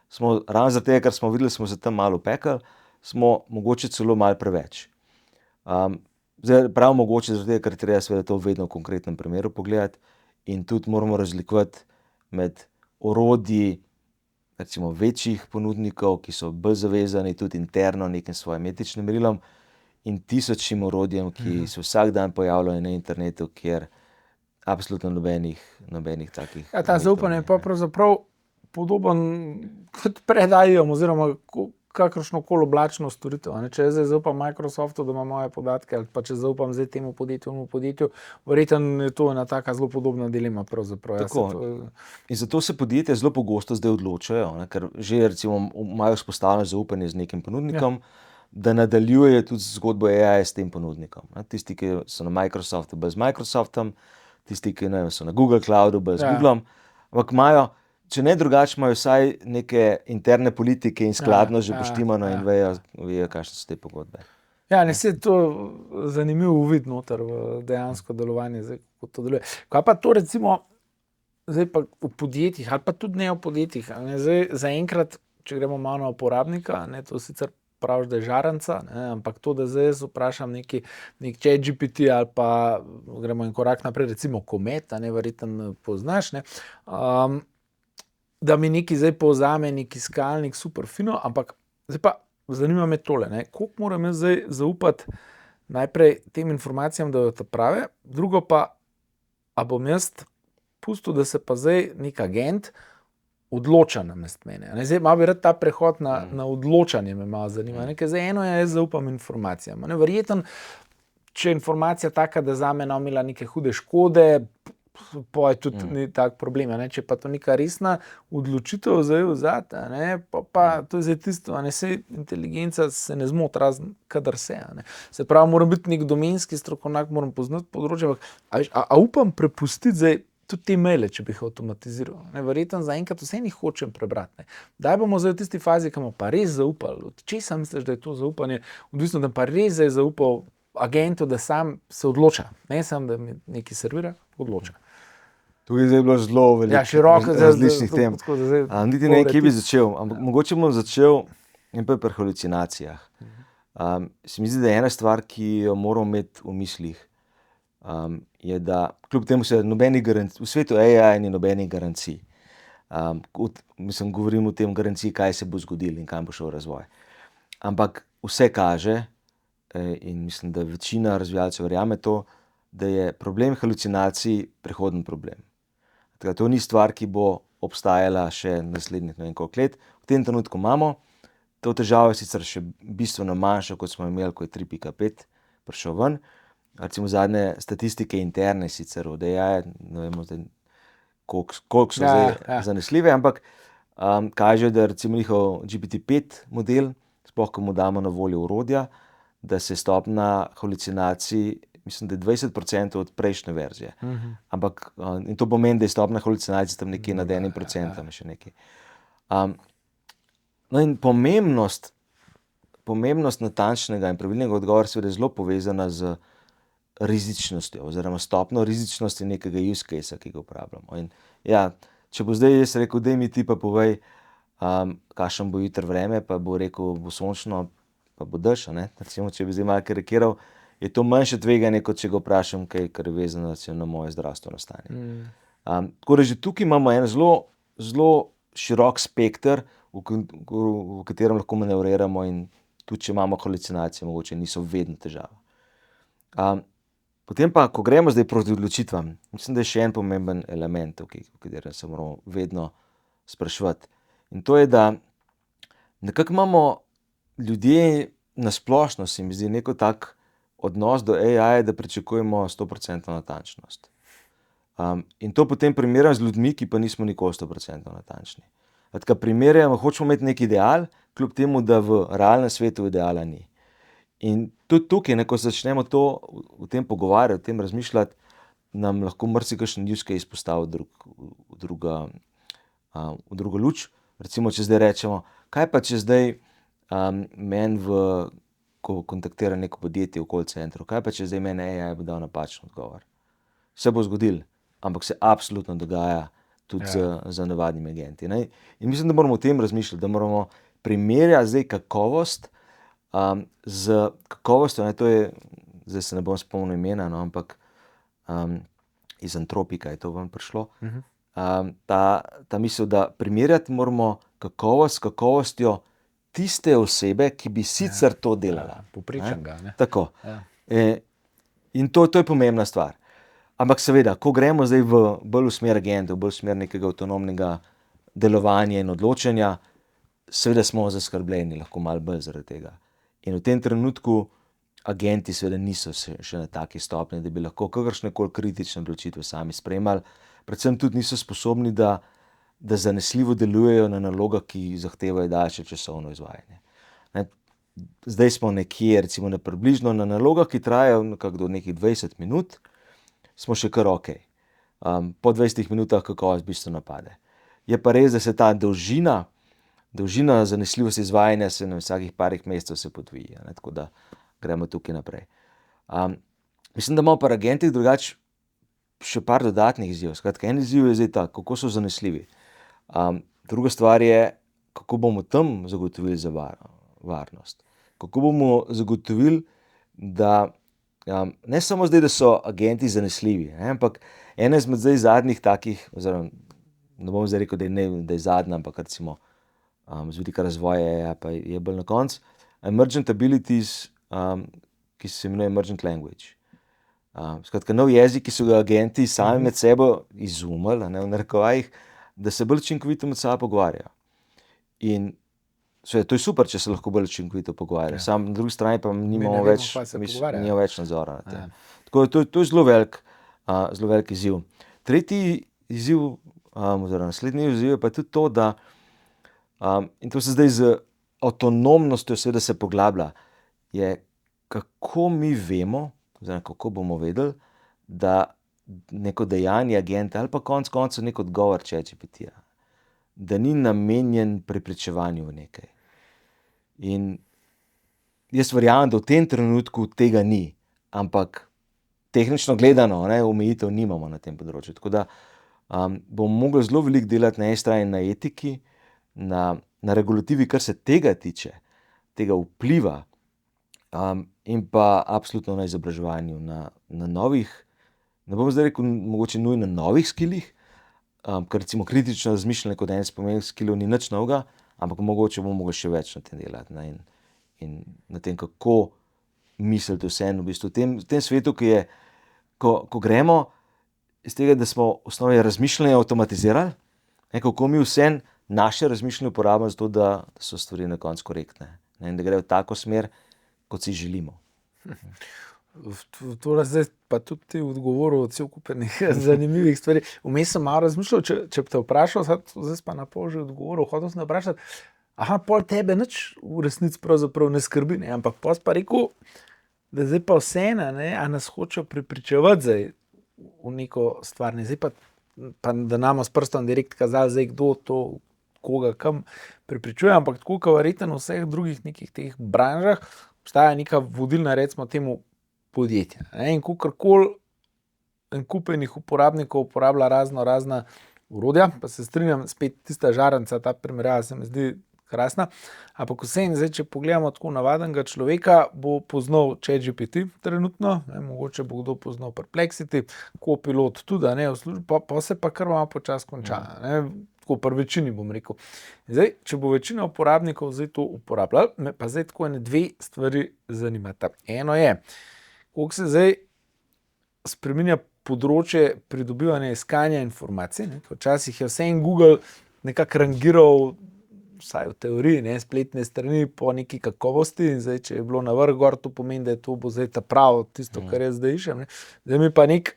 smo ravno zaradi tega, ker smo videli, smo se tam malo upekli, smo mogoče celo malo preveč. Zdaj prav mogoče zaradi tega, ker treba seveda to vedno v konkretnem primeru pogledati in tudi moramo razlikovati med orodji, recimo večjih ponudnikov, ki so bolj zavezani tudi interno nekim svojim etičnim merilom, in tisočim orodjem, ki se vsak dan pojavljajo na internetu, kjer absolutno nobenih takih. Ja, ta zaupanje je pa pravzaprav podoben kot predajem oziroma kakršnokoli oblačno storitev. Če jaz zdaj zaupam Microsoftu, da ima moje podatke, ali pa če zaupam zdaj temu podjetju, verjetno je to ena taka zelo podobna dilema pravzaprav. Tako. In zato se podjetja zelo pogosto zdaj odločajo, ker že recimo imajo vzpostavljeno zaupanje z nekim ponudnikom, da nadaljujejo tudi zgodbo AI s tem ponudnikom. Tisti, ki so na Microsoftu, bolj z Microsoftom, tisti, ki so na Google Cloudu, bolj z Googlom, ampak imajo, če ne drugače, imajo vsaj neke interne politike in skladno že poštimano in vejo, kakšne so te pogodbe. Ja, se je to zanimivo uvid noter v dejansko delovanje, zdaj, kako to deluje. Kaj pa to recimo zdaj pa v podjetjih ali pa tudi ne v podjetjih, zdaj zaenkrat, če gremo malo na uporabnika, to sicer praviš, da je žaranca, ampak to, da zdaj jaz vprašam nek ChatGPT ali pa gremo en korak naprej, recimo Comet, verjetno poznaš, da mi nekaj zdaj povzame, nek iskalnik, super fino, ampak zdaj pa zanima me tole, koliko moram jaz zdaj zaupati najprej tem informacijam, da jo prave, drugo pa, a bom jaz pustil, da se pa zdaj nek agent odloča namesto mene. Zdaj malo bi rad ta prehod na odločanje me malo zanima. Ker zdaj eno je, jaz zaupam informacijam. Verjetno, če je informacija taka, da zame naumila neke hude škode, pa je tudi ni tak problem. Če pa to neka resna odločitev zdaj vzati, pa to je zdaj tisto, saj inteligenca se ne zmoti, razen kadar se. Se pravi, moram biti nek domenski strokovnjak, moram poznati področje, a upam prepustiti zdaj tudi te maile, če bi jih avtomatiziral. Verjetno zaenkrat vse jih hočem prebrati. Daj bomo zdaj v tisti fazi, ki bomo pa res zaupali. Od česa misliš, da je to zaupanje? Odvisno, da pa res zdaj zaupal agentu, da sam se odloča. Ne samo, da mi nekaj servira, odloča. Tukaj je zdaj bilo zelo veliko različnih tem. Niti ne vem, kje bi začel. Mogoče bom začel pri halucinacijah. Se mi zdi, da je ena stvar, ki jo moramo imeti v mislih. je, da kljub temu se v svetu AI ni nobenih garancij. Govorim o tem garanciji, kaj se bo zgodilo in kam bo šel razvoj. Ampak vse kaže, in mislim, da večina razvijalcev verjame to, da je problem halucinacij prehoden problem. Tako, to ni stvar, ki bo obstajala še naslednjih ne vem koliko let. V tem trenutku imamo, to težavo je sicer še bistveno manjša, kot smo imeli, ko je 3.5 prišel ven. Recimo zadnje statistike interne sicer od AI, ne vemo zdaj, koliko so zdaj zanesljive, ampak kažejo, da recimo njihov GPT-5 model, sploh ko mu damo na voljo orodja, da se stopnja halucinacij, mislim, da je 20% od prejšnje verzije. Ampak, in to pomeni, da je stopnja halucinacij tam nekje nad 1%, še nekaj. No in pomembnost natančnega in pravilnega odgovora seveda je zelo povezana z rizičnostjo oziroma stopnjo rizičnosti nekega use case, ki ga uporabljamo. In ja, če bo zdaj jaz rekel, daj mi ti pa povej, kakšen bo jutri vreme, pa bo rekel, bo sončno, pa bo dež, ne? Recimo, če bi zdaj malo karikiral, je to manjše tveganje, kot če ga vprašam kaj, kar je vezano na moje zdravstveno stanje. Tako da že tukaj imamo en zelo širok spekter, v katerem lahko manevriramo in tudi, če imamo halucinacije, mogoče niso vedno težava. Potem pa, ko gremo zdaj proti odločitvam, mislim, da je še en pomemben element, v katerem se moramo vedno spraševati. In to je, da nekako imamo ljudje na splošno, se mi zdi, neko tak odnos do AI, da pričakujemo 100% natančnost. In to potem primerjam z ljudmi, ki pa nismo nikoli 100% natančni. Tako primerjamo, hočemo imeti neki ideal, kljub temu, da v realnem svetu ideala ni. In tudi tukaj, ko začnemo o tem pogovarjati, o tem razmišljati, nam lahko marsikakšen use case postavi v drugo luč. Recimo, če zdaj rečemo, kaj pa če zdaj meni ko kontaktira neko podjetje v call centru, kaj pa če zdaj meni AI bo dal napačen odgovor. Se bo zgodilo, ampak se absolutno dogaja tudi z navadnimi agenti. Ne? In mislim, da moramo o tem razmišljati, da moramo primerjati zdaj kakovost z kakovostjo, to je, zdaj se ne bom spomnil imena, no, ampak iz Antropika je to ven prišlo. Ta misel, da primerjati moramo kakovost s kakovostjo tiste osebe, ki bi sicer to delala. Povprečnega. Tako. In to je pomembna stvar. Ampak seveda, ko gremo zdaj bolj v smer agentov, bolj v smer nekega avtonomnega delovanja in odločanja, seveda smo zaskrbljeni, lahko malo bolj zaradi tega. In v tem trenutku agenti seveda niso še na taki stopnji, da bi lahko kakršnekoli kritične odločitve sami sprejemali. Predvsem tudi niso sposobni, da zanesljivo delujejo na nalogah, ki zahtevajo daljše časovno izvajanje. Zdaj smo nekje, recimo približno na nalogah, ki trajajo nekako do nekih 20 minut, smo še kar okej. Po 20 minutah kakovost bistveno pade. Je pa res, da se ta dolžina zanesljivosti izvajanja se na vsakih parih mesecev se podvija. Tako da gremo tukaj naprej. Mislim, da imamo pri agentih drugače še par dodatnih izzivov. Skratka, en izziv je zdaj ta, kako so zanesljivi. Druga stvar je, kako bomo tam zagotovili za varnost. Kako bomo zagotovili, da ne samo zdaj, da so agenti zanesljivi, ampak ena izmed zdaj zadnjih takih, oziroma ne bom zdaj rekel, da je zadnja, ampak recimo z vidika razvoja pa je bolj na koncu, emergent abilities, ki se imenuje emergent language. Skratka, nov jezik, ki so ga agenti sami med sebo izumili, v narekovajih, da se bolj učinkovito med sabo pogovarjajo. In to je super, če se lahko bolj učinkovito pogovarjajo. Sam na drugi strani pa nimamo več nadzora na tem. Tako da to je zelo velik izziv. Tretji izziv, oziroma naslednji izziv je pa tudi to, da, in to se zdaj z avtonomnostjo seveda se poglablja, je kako mi vemo, oziroma kako bomo vedeli, da neko dejanje agenta ali pa konec koncev nek odgovor ChatGPT-ja, da ni namenjen prepričevanju v nekaj. In jaz verjamem, da v tem trenutku tega ni, ampak tehnično gledano, omejitev nimamo na tem področju. Tako da bomo mogli zelo veliko delati na eni strani na etiki, na regulativi, kar se tega tiče, tega vpliva, in pa absolutno na izobraževanju, na novih ne bom zdaj rekel mogoče nujno novih skillih, ker recimo kritično razmišljanje kot en spomenih skillov ni nič novega, ampak mogoče bomo mogli še več na tem delati, ne, in na tem, kako misliti vseeno v bistvu. V tem svetu, ki je, ko gremo iz tega, da smo v osnovi razmišljanje avtomatizirali, ne, kako mi vseeno naše razmišljanje uporabljamo za to, da so stvari na koncu korektne, ne, in da gre v tako smer, kot si želimo. To zdaj pa tudi ti odgovoril od cel kup zanimivih stvari. Vmes sem malo razmišljal, če bi te vprašal, zdaj pa na pol že odgovoril, hotel sem vprašati, pol tebe nič v resnici pravzaprav ne skrbi, ne, ampak pol pa rekel, da zdaj pa vseeno, ne, a nas hočejo prepričevati zdaj v neko stvar, ne, zdaj pa da nam s prstom direkt kazali, zdaj kdo to, koga kam prepričuje, ampak tako, kot verjetno v vseh drugih nekih teh branžah, obstaja neka vodilna, recimo temu, podjetja. Ne? In kakorkoli en kupenih uporabnikov uporablja razna orodja, pa se strinjam, spet tista žaranca, ta primerjava se mi zdi krasna, ampak vseeno, zdaj, če pogledamo tako navadnega človeka, bo poznal ChatGPT trenutno, ne? Mogoče bo kdo poznal Perplexity, Copilot tudi, ne, v službi, pa se pa kar malo počas konča, ne? Tako pri večini bom rekel. Zdaj, če bo večina uporabnikov zdaj to uporabljala, me pa zdaj tako ene dve stvari zanimata. Eno je, koliko se zdaj spreminja področje pridobivanja iskanja informacij, ne? Včasih je vse en Google nekako rangiral, vsaj v teoriji, ne, spletne strani po neki kakovosti, in zdaj, če je bilo na vrh gor, to pomeni, da je to bo zdaj ta pravo, tisto, kar jaz zdaj iščem, ne. Zdaj mi pa nek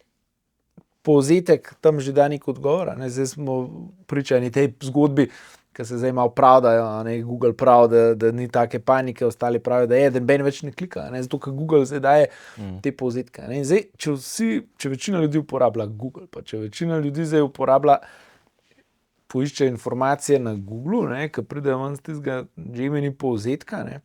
povzetek tam že da nek odgovor, ne. Zdaj smo pričani tej zgodbi, ki se zdaj malo pravdajo, ne, Google pravi, da ni take panike, ostali pravijo, da je, da ben več ne klika, ne, zato ker Google zdaj daje te povzetke, ne. In zdaj, če večina ljudi uporablja Google, pa če večina ljudi zdaj uporablja, poišče informacije na Google, ne, ki pridejo ven z tistega Gemini povzetka, ne,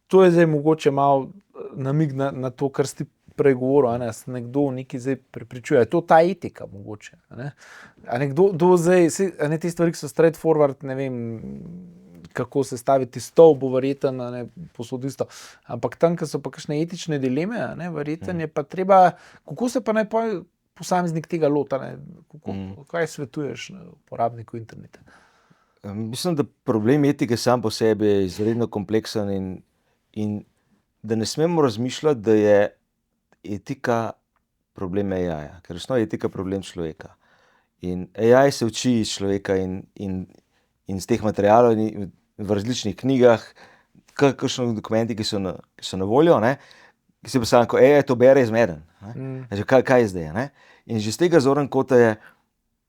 to je zdaj mogoče malo namig na to, kar si prej govoril, a ne, nekdo nekaj zdaj prepričuje. Je to ta etika mogoče, a ne? A nekdo zdaj, a ne, te stvari, ki so straight forward, ne vem, kako se staviti stol, bo verjeten, a ne, posod isto. Ampak tam, ki so pa kakšne etične dileme, a ne, verjeten je pa treba, kako se pa naj posameznik tega lota, ne, kaj svetuješ uporabniku interneta? Mislim, da problem etike sam po sebi je izredno kompleksen in da ne smemo razmišljati, da je etika problem AI-ja, ker osnovno je etika problem človeka. In AI se uči iz človeka in iz teh materialov in v različnih knjigah, kakšnih dokumentih, ki so na voljo, ne, ki se pa sam, ko AI to bere, zmeden. Kaj je zdaj, ne? In že z tega zornega kota je,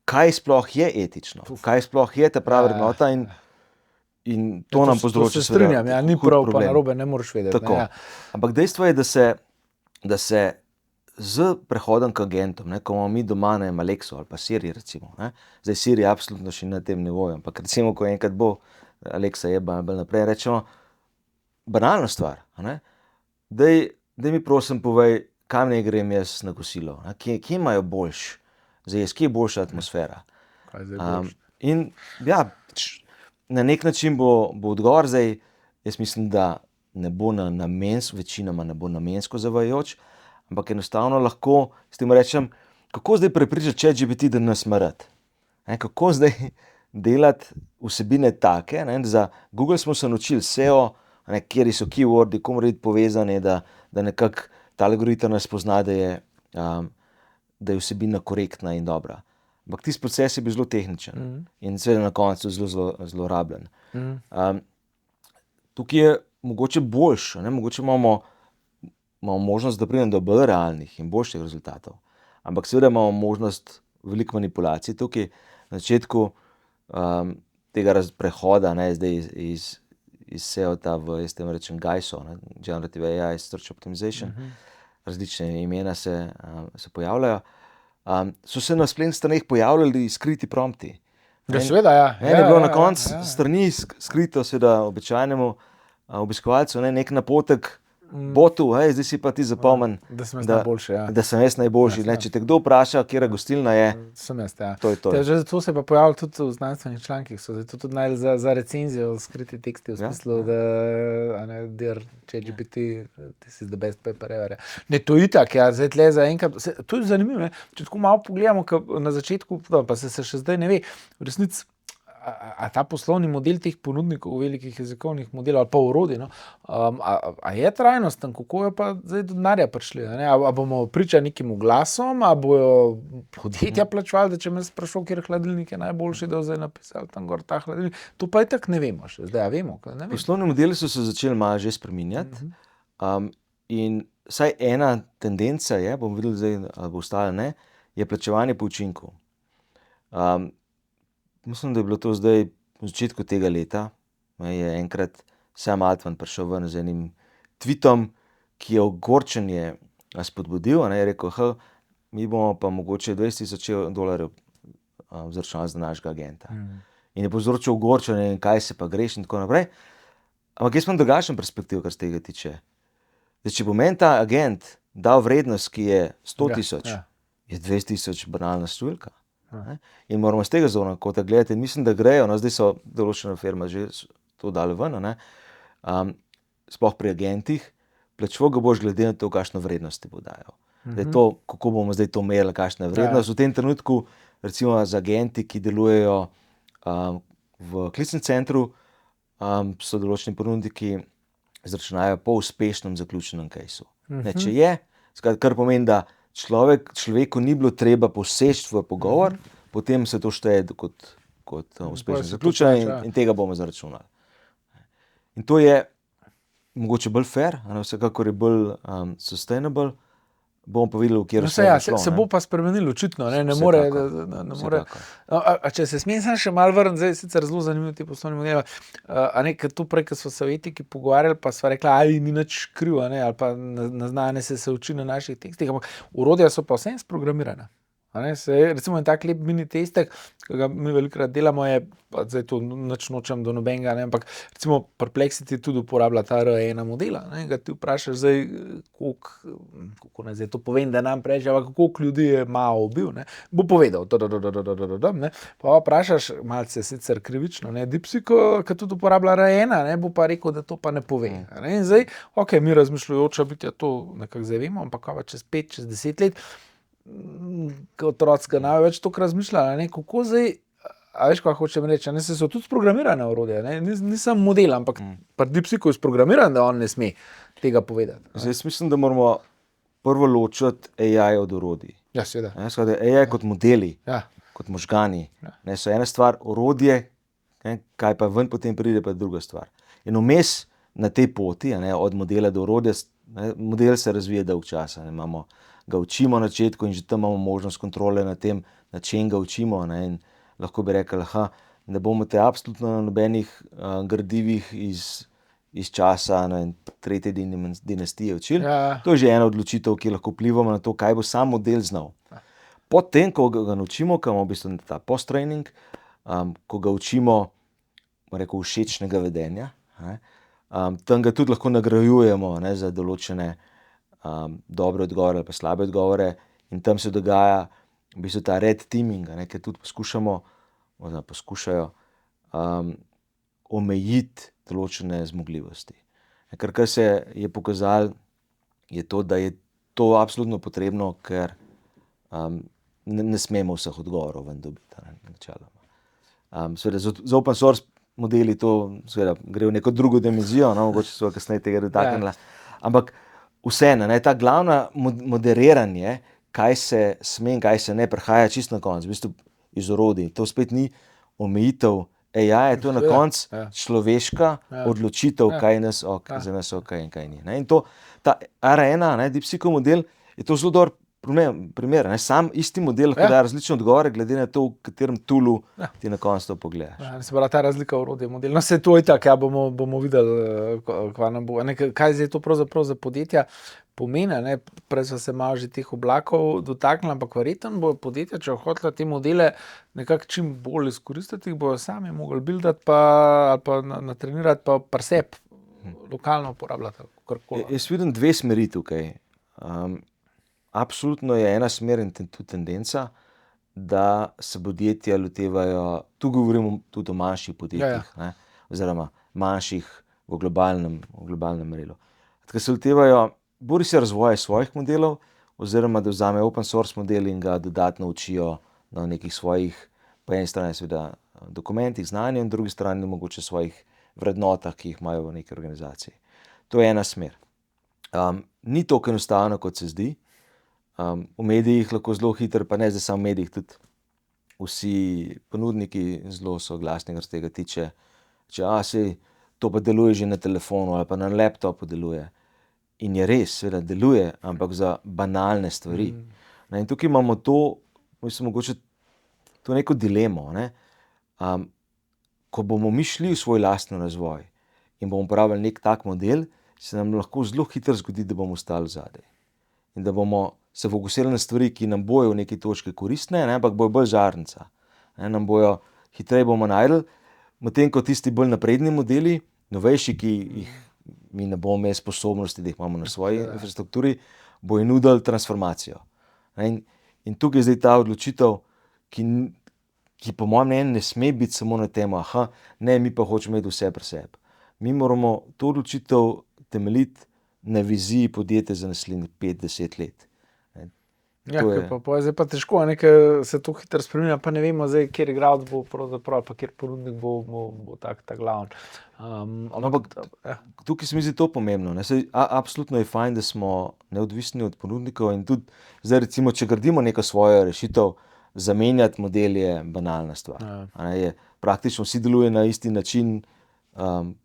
kaj sploh je etično, kaj sploh je ta prava vrednota in to nam povzroča. To se strinjam, ja, ni prav, pa narobe, ne moreš vedeti. Tako. Ne, ja. Ampak dejstvo je, da se z prehodom k agentom, ne, ko imamo mi doma, ne, Alexo ali pa Siri recimo, ne, zdaj Siri je absolutno še na tem nivoju, ampak recimo, ko enkrat bo Alexa jeba ali naprej, rečemo, banalna stvar, ne, daj mi prosim povej, kam ne grem jaz na kosilo, ne, kje imajo boljš, zdaj kje je boljša atmosfera. Kaj zdaj boljš? In ja, na nek način bo odgovor zdaj, jaz mislim, da ne bo večinoma ne bo namensko zavajajoč, ampak enostavno lahko s tem rečem, kako zdaj prepričati ChatGPT, da nas marati. Kako zdaj delati vsebine take, ne, za Google smo se naučili SEO, ne, kjeri so keywordi, ko morajo biti povezani, da nekako ta algoritem nas pozna, da je vsebina korektna in dobra. Ampak tisti proces je bil zelo tehničen in seveda na koncu zelo rabljen. Tukaj je mogoče boljše, ne, mogoče imamo možnost, da pridem do bolj realnih in boljših rezultatov. Ampak seveda imamo možnost veliko manipulacij tukaj na začetku tega prehoda, ne, zdaj iz SEO-ta v, jaz tem rečem, GAISO, ne, Generative AI Search Optimization, različne imena se pojavljajo. So se na spletnih straneh pojavljali skriti prompti. Ja, seveda, ja. Je bilo na koncu strani skrito seveda običajnemu obiskovalcu, ne, nek napotek, botu, zdaj si pa ti zapomni, Da sem jaz najboljši. Ja. da sem jaz najboljši. Ja, Če te kdo vpraša, katera gostilna je, sem jaz. Ja. to je to. Že zato se je pa pojavilo tudi v znanstvenih člankih, so to tudi najeli za recenzijo, skriti teksti v smislu, da dear ChatGPT, this is the best paper ever. Ne, to je itak, ja, zdaj tle za enkrat, to je zanimivo, ne? Če tako malo pogledamo, na začetku, pa se še zdaj ne ve, v resnici, a ta poslovni model teh ponudnikov velikih jezikovnih modelov ali pa orodij, no, a je trajnosten, kako je pa zdaj do denarja prišli? Ne? A bomo priča nekim oglasom, a bojo podjetja plačevali, da če me sprašal, kjer hladilnik je najboljši, da zdaj napisal tam gor ta hladilnik. To pa itak ne vemo še, zdaj vemo. Ne vem. Poslovni modeli so se začeli malo že spreminjati in vsaj ena tendenca je, bomo videli zdaj, ali bo ostala, ne, je plačevanje po učinku. Mislim, da je bilo to zdaj v začetku tega leta, je enkrat Sam Altman prišel ven z enim tweetom, ki je ogorčenje spodbudil, je rekel, mi bomo pa mogoče $20,000 zaračunali za našega agenta. In je povzročil ogorčenje in kaj se pa greš in tako naprej. Ampak jaz imam drugačen perspektiv, kar se tega tiče. Zdaj, če bo meni ta agent dal vrednost, ki je 100,000, je 20,000 banalna številka. In moramo z tega zornega kota gledati. In mislim, da grejo, zdaj so določene firme že to dali ven, sploh pri agentih, plačeval ga boš glede na to, kakšno vrednost ti bo dajal. To, kako bomo zdaj to merili, kakšna je vrednost. V tem trenutku, recimo z agenti, ki delujejo v klicnem centru, so določeni ponudniki izračunajo po uspešnem zaključenem casu. Če je, kar pomeni, da človeku ni bilo treba poseči v pogovor, potem se to šteje kot uspešno zaključeno in tega bomo zaračunali. In to je mogoče bolj fair, vsekakor je bolj sustainable, bomo pa videli, v kjer se bo pa spremenilo, očitno. Ne more. Če se smem še malo vrniti, zdaj sicer zelo zanimivo ti poslovni model, ker tu prej, ko smo se v etiki pogovarjali, pa sva rekla, ali ni nič kriv, ali pa na znanje se uči na naših tekstih, ampak orodja so pa vsem sprogramirana. Recimo en tak lep mini testek, ki ga mi velikrat delamo, je, zdaj to nič nočem do nobenega, ampak recimo Perplexity tudi uporablja ta R1 modela, ga ti vprašaš zdaj, kako naj zdaj to povem, da nam preče, ampak koliko ljudi je malo bil, bo povedal, pa vprašaš, malce sicer krivično, DeepSeek, ki tudi uporablja R1, bo pa rekel, da to pa ne pove. In zdaj, mi razmišljajoča biti, to nekako zdaj vemo, ampak čez 5, čez 10 let, kot otrocka največ toliko razmišljala, kako zdaj, a veš, kaj hočem reči, se so tudi sprogramirane orodja, nisem model, ampak pa DeepSeek je sprogramiran, da on ne sme tega povedati. Zdaj, mislim, da moramo prvo ločiti AI od orodij. Ja, seveda. AI kot modeli, kot možgani, so ena stvar, orodje, kaj pa ven potem pride, pa druga stvar. In vmes na tej poti, od modela do orodja, model se razvije dolg časa, ga učimo na začetku in že tam imamo možnost kontrole na tem, na čem ga učimo, in lahko bi rekli, ne bomo te absolutno na nobenih gradivih iz časa tretje dinastije učili. To je že ena odločitev, ki lahko vplivamo na to, kaj bo sam model znal. Potem, ko ga naučimo, ko imamo v bistvu ta post-training, ko ga učimo, všečnega vedenja, tam ga tudi lahko nagrajujemo za določene dobre odgovore ali pa slabe odgovore in tam se dogaja v bistvu ta red teaming, ker tudi poskušajo omejiti določene zmogljivosti. Kar se je pokazalo, je to, da je to absolutno potrebno, ker ne smemo vseh odgovorov ven dobiti. Seveda, za open source modeli to gre v neko drugo dimenzijo, mogoče so kasneje tega dotaknila, ampak vseeno, ta glavna moderiranje, kaj se sme in kaj se ne, prihaja čisto na konec, v bistvu iz orodij. To spet ni omejitev AI, to je na koncu človeška odločitev, kaj je za nas okej in kaj ni. In to, ta R1, DeepSeekov model, je to zelo dober primer. Sam isti model lahko da različne odgovore, glede na to, v katerem toolu ti na koncu to pogledaš. Se pravi, ta razlika orodje model. Se to je tako, bomo videli, kva nam bo. Kaj zdaj to pravzaprav za podjetja pomeni, prej so se malo že teh oblakov dotaknili, ampak verjetno bojo podjetja, če hotela te modele nekako čim bolj izkoristiti, jih bojo sami mogli buildati ali pa natrenirati, pa pri sebi lokalno uporabljati. karkoli. Jaz vidim dve smeri tukaj. Absolutno je ena smer in tudi tendenca, da se podjetja lotevajo, tu govorimo tudi o manjših podjetjih, ne, oziroma manjših v globalnem merilu. Tako se lotevajo bodi se razvoja svojih modelov, oziroma da vzamejo open source model in ga dodatno učijo na nekih svojih, po eni strani seveda dokumentih, znanju, in drugi strani mogoče svojih vrednotah, ki jih imajo v neki organizaciji. To je ena smer. Ni toliko enostavno, kot se zdi. V medijih lahko zelo hitro, pa ne zdaj samo v medijih, tudi vsi ponudniki zelo so glasni, kar se tega tiče. Sej to pa deluje že na telefonu ali pa na laptopu deluje. In je res, seveda deluje, ampak za banalne stvari. In tukaj imamo to, mislim, mogoče to neko dilemo, ne? Ko bomo mi šli v svoj lastni razvoj in bomo uporabljali nek tak model, se nam lahko zelo hitro zgodi, da bomo ostali zadaj. In da bomo se fokusirali na stvari, ki nam bojo v neki točki koristne, ne, ampak bojo bolj žarnica. Nam bojo, hitreje bomo najdli, medtem ko tisti bolj napredni modeli, novejši, ki jih mi ne bomo imeli sposobnosti, da jih imamo na svoji infrastrukturi, bojo nudili transformacijo. In tukaj je zdaj ta odločitev, ki po mojem mnenju ne sme biti samo na temo, ne, mi pa hočemo imeti vse pri sebi. Mi moramo to odločitev temeljiti na viziji podjetja za naslednjih 5-10 let. Zdaj pa težko, nekaj se to hitro spreminja, pa ne vemo zdaj, kjer igralec bo pravzaprav, pa kjer ponudnik bo ta glavni. Tukaj se mi zdi to pomembno. Absolutno je fajn, da smo neodvisni od ponudnikov in tudi zdaj recimo, če gradimo neko svojo rešitev, zamenjati model je banalna stvar. Praktično vsi delujejo na isti način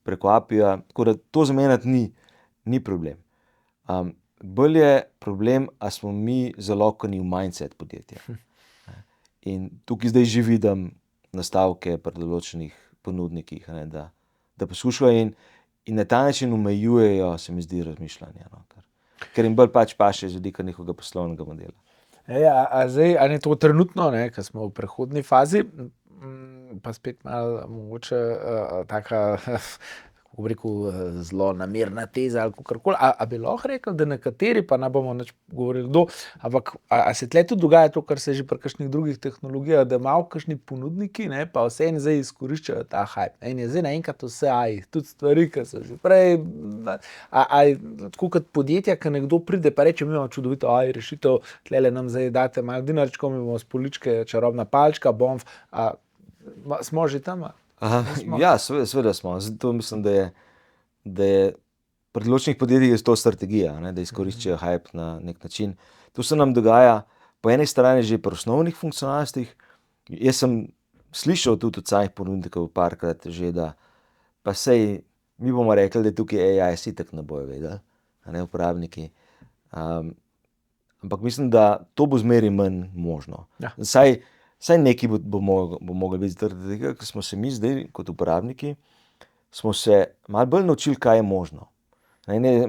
preko API-ja, tako da to zamenjati ni problem. Bolj je problem, a smo mi zalokani v mindset podjetja. In tukaj zdaj že vidim nastavke pri določenih ponudnikih, da poskušajo in na ta način omejujejo, se mi zdi, razmišljanje. Ker jim bolj paše z vidika njihovega poslovnega modela. Zdaj, ali je to trenutno, ko smo v prehodni fazi, pa spet malo mogoče taka, kako bi rekel, zelo namerna teza ali kakorkoli, a bi lahko rekel, da nekateri, pa ne bomo nič govorili kdo, ampak a se tle tudi dogaja to, kar se že pri kakšnih drugih tehnologijah, da malo kakšni ponudniki, pa vseeno zdaj izkoriščajo ta hype. In je zdaj naenkrat vse AI, tudi stvari, ki so že prej, tako kot podjetja, ki nekdo pride pa reče, mi imamo čudovito AI rešitev, tlele nam zdaj date malo dinarčkov, mi bomo s poličke, čarobna palčka, smo že tam? Ja, seveda smo. Zato mislim, da je pri določenih podjetjih to strategija, da izkoriščajo hype na nek način. To se nam dogaja po eni strani že pri osnovnih funkcionalnostih. Jaz sem slišal tudi od samih ponudnikov parkrat že, da pa sej mi bomo rekli, da tukaj AI si tako ne bojo vedeli, uporabniki. Ampak mislim, da to bo zmeraj manj možno. Saj nekaj bo moglo biti zaradi tega, ker smo se mi zdaj kot uporabniki, smo se malo bolj naučili, kaj je možno.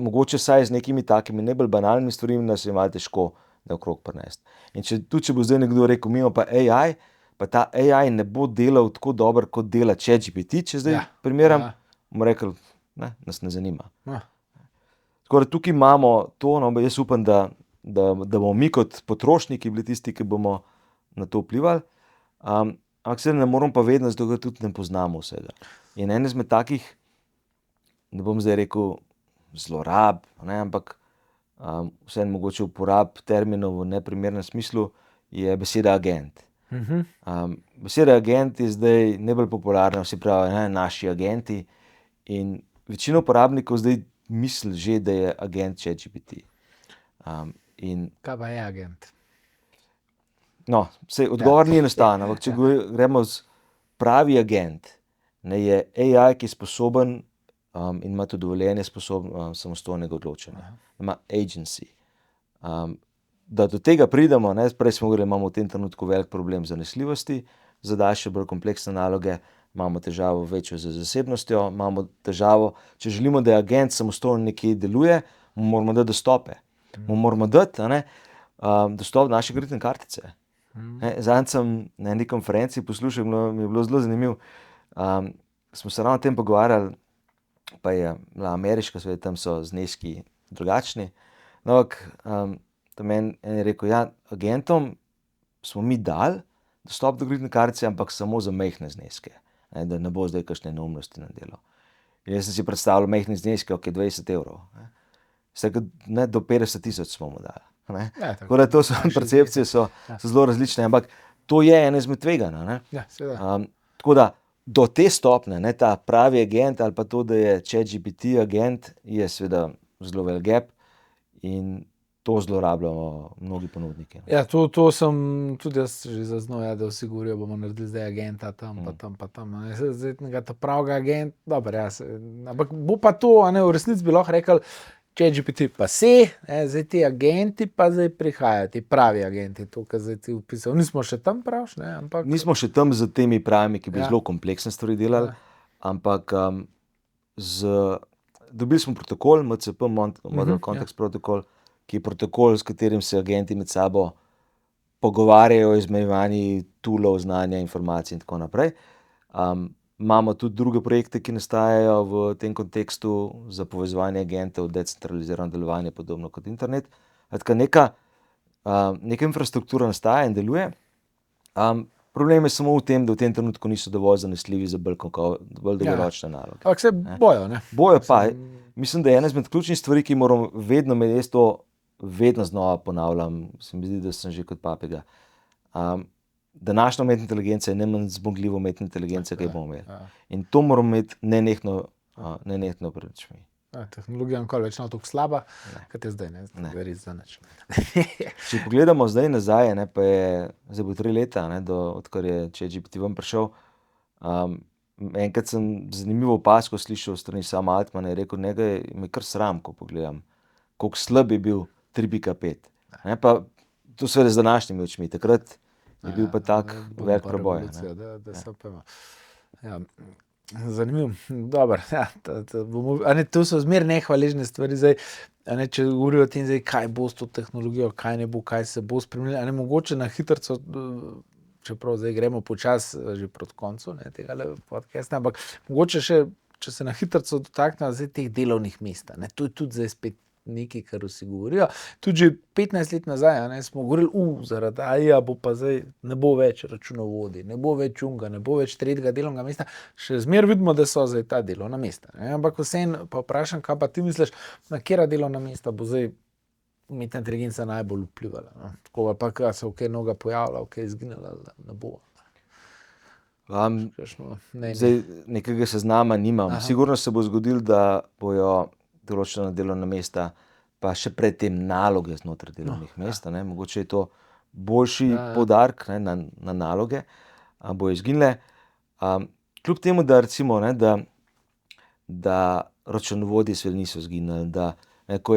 Mogoče saj z nekimi takimi najbolj banalnimi stvarmi nas je malo težko naokrog prinesti. In če bo zdaj nekdo rekel, mi imamo pa AI, pa ta AI ne bo delal tako dobro, kot dela ChatGPT, če zdaj primeram, bomo rekli, nas ne zanima. Tako da tukaj imamo to, jaz upam, da bomo mi kot potrošniki bili tisti, ki bomo na to vplivali, ampak se ne moramo pa vedno, zato ga tudi ne poznamo vsega. In en izmed takih, ne bom zdaj rekel zlorab, ampak vseeno mogoče uporab terminov v neprimernem smislu, je beseda agent. Beseda agent je zdaj najbolj popularna, vsi pravijo, naši agenti, in večina uporabnikov zdaj misli že, da je agent ChatGPT. Kaj pa je agent? No, odgovor ni enostaven, ampak če gremo z pravi agent, je AI, ki je sposoben in ima tudi dovoljenje samostojnega odločanja. Ima agency. Da do tega pridemo, prej smo govorili, imamo v tem trenutku velik problem zanesljivosti, za daljše bolj kompleksne naloge imamo težavo večjo z zasebnostjo, imamo težavo, če želimo, da je agent samostojno nekje deluje, mu moramo dati dostope. Mu moramo dati dostop do naše kreditne kartice. Zadnjič sem na eni konferenci poslušal, mi je bilo zelo zanimivo. Smo se ravno o tem pogovarjali, pa je bila ameriška, seveda tam so zneski drugačni. No, tam en je rekel, ja, agentom smo mi dali dostop do kreditne kartice, ampak samo za majhne zneske, ne, da ne bo zdaj kakšne neumnosti na delo. In jaz sem si predstavljal majhne zneske, ok, 20 evrov. Ne, do 50,000 smo mu dali. Ne. Ja, tako da to so percepcije, so zelo različne, ampak to je eno izmed tvegana. Ja, tako da do te stopne, ne, ta pravi agent ali pa to, da je ChatGPT agent, je seveda zelo velik gap in to zlorabljamo mnogi ponudniki. Ja, to sem tudi jaz že zaznal, ja, da vsi govorijo, bomo naredili zdaj agenta tam, pa tam, pa tam. Zdaj ta pravega agent, dobro, ja, ampak bo pa to, a ne, v resnici bi lahko rekel, ChatGPT pa zdaj ti agenti pa zdaj prihajajo, ti pravi agenti, to, kar zdaj ti upisal. Nismo še tam praviš, ne, ampak... Nismo še tam z temi pravimi, ki bi zelo kompleksne stvari delali, ampak dobili smo protokol, MCP, Model Context Protocol, ki je protokol, s katerim se agenti med sabo pogovarjajo o izmenjevanju toolov, znanja, informacij in tako naprej. Imamo tudi druge projekte, ki nastajajo v tem kontekstu za povezovanje agentov, decentralizirano delovanje, podobno kot internet. Neka infrastruktura nastaja in deluje. Problem je samo v tem, da v tem trenutku niso dovolj zanesljivi za bolj dolgoročne naloge. Ampak se bojo, ne? Bojo pa. Mislim, da je ena izmed ključnih stvari, ki moramo vedno imeti, jaz to vedno znova ponavljam, se mi zdi, da sem že kot papiga. Današnja umetna inteligenca je najmanj zmogljiva umetna inteligenca, kaj bomo imeli. In to moramo imeti nenehno pred očmi. Tehnologija nikoli več tako slaba, kot je zdaj, ne? Res za nič. Če pogledamo zdaj nazaj, ne, pa je zdaj bo 3 leta, ne, odkar je ChatGPT ven prišel, enkrat sem zanimivo opazko slišal strani Sama Altmana, je rekel, nekaj me kar sram, ko pogledam, koliko slab je bil 3.5. Pa to seveda z današnjimi očmi, takrat je bil pa tak velik preboj. Zanimivo, dobro. To so zmeraj nehvaležne stvari zdaj, če govorijo o tem, kaj bo s to tehnologijo, kaj ne bo, kaj se bo spremenilo. Mogoče na hitrico, čeprav zdaj gremo počasi že proti koncu tega podcasta, ampak mogoče še, če se na hitrico dotaknemo zdaj teh delovnih mest. To je tudi zdaj spet nekaj, kar vsi govorijo. Tudi že 15 let nazaj smo govorili, zaradi AI bo pa zdaj ne bo več računovodij, ne bo več unga, ne bo več tretjega delovnega mesta. Še zmeraj vidimo, da so zdaj ta delovna mesta. Ampak vseeno pa vprašam, kaj pa ti misliš, na katera delovna mesta bo zdaj umetna inteligenca najbolj vplivala? Tako pa kaj se kaj noga pojavila, kaj izginila, ne bo. Zdaj nekega seznama nimam. Sigurno se bo zgodilo, da bojo določena delovna mesta, pa še predtem naloge znotraj delovnih mest. Mogoče je to boljši poudarek na naloge, bo izginile. Kljub temu, da recimo, da računovodji seveda niso izginili, da ko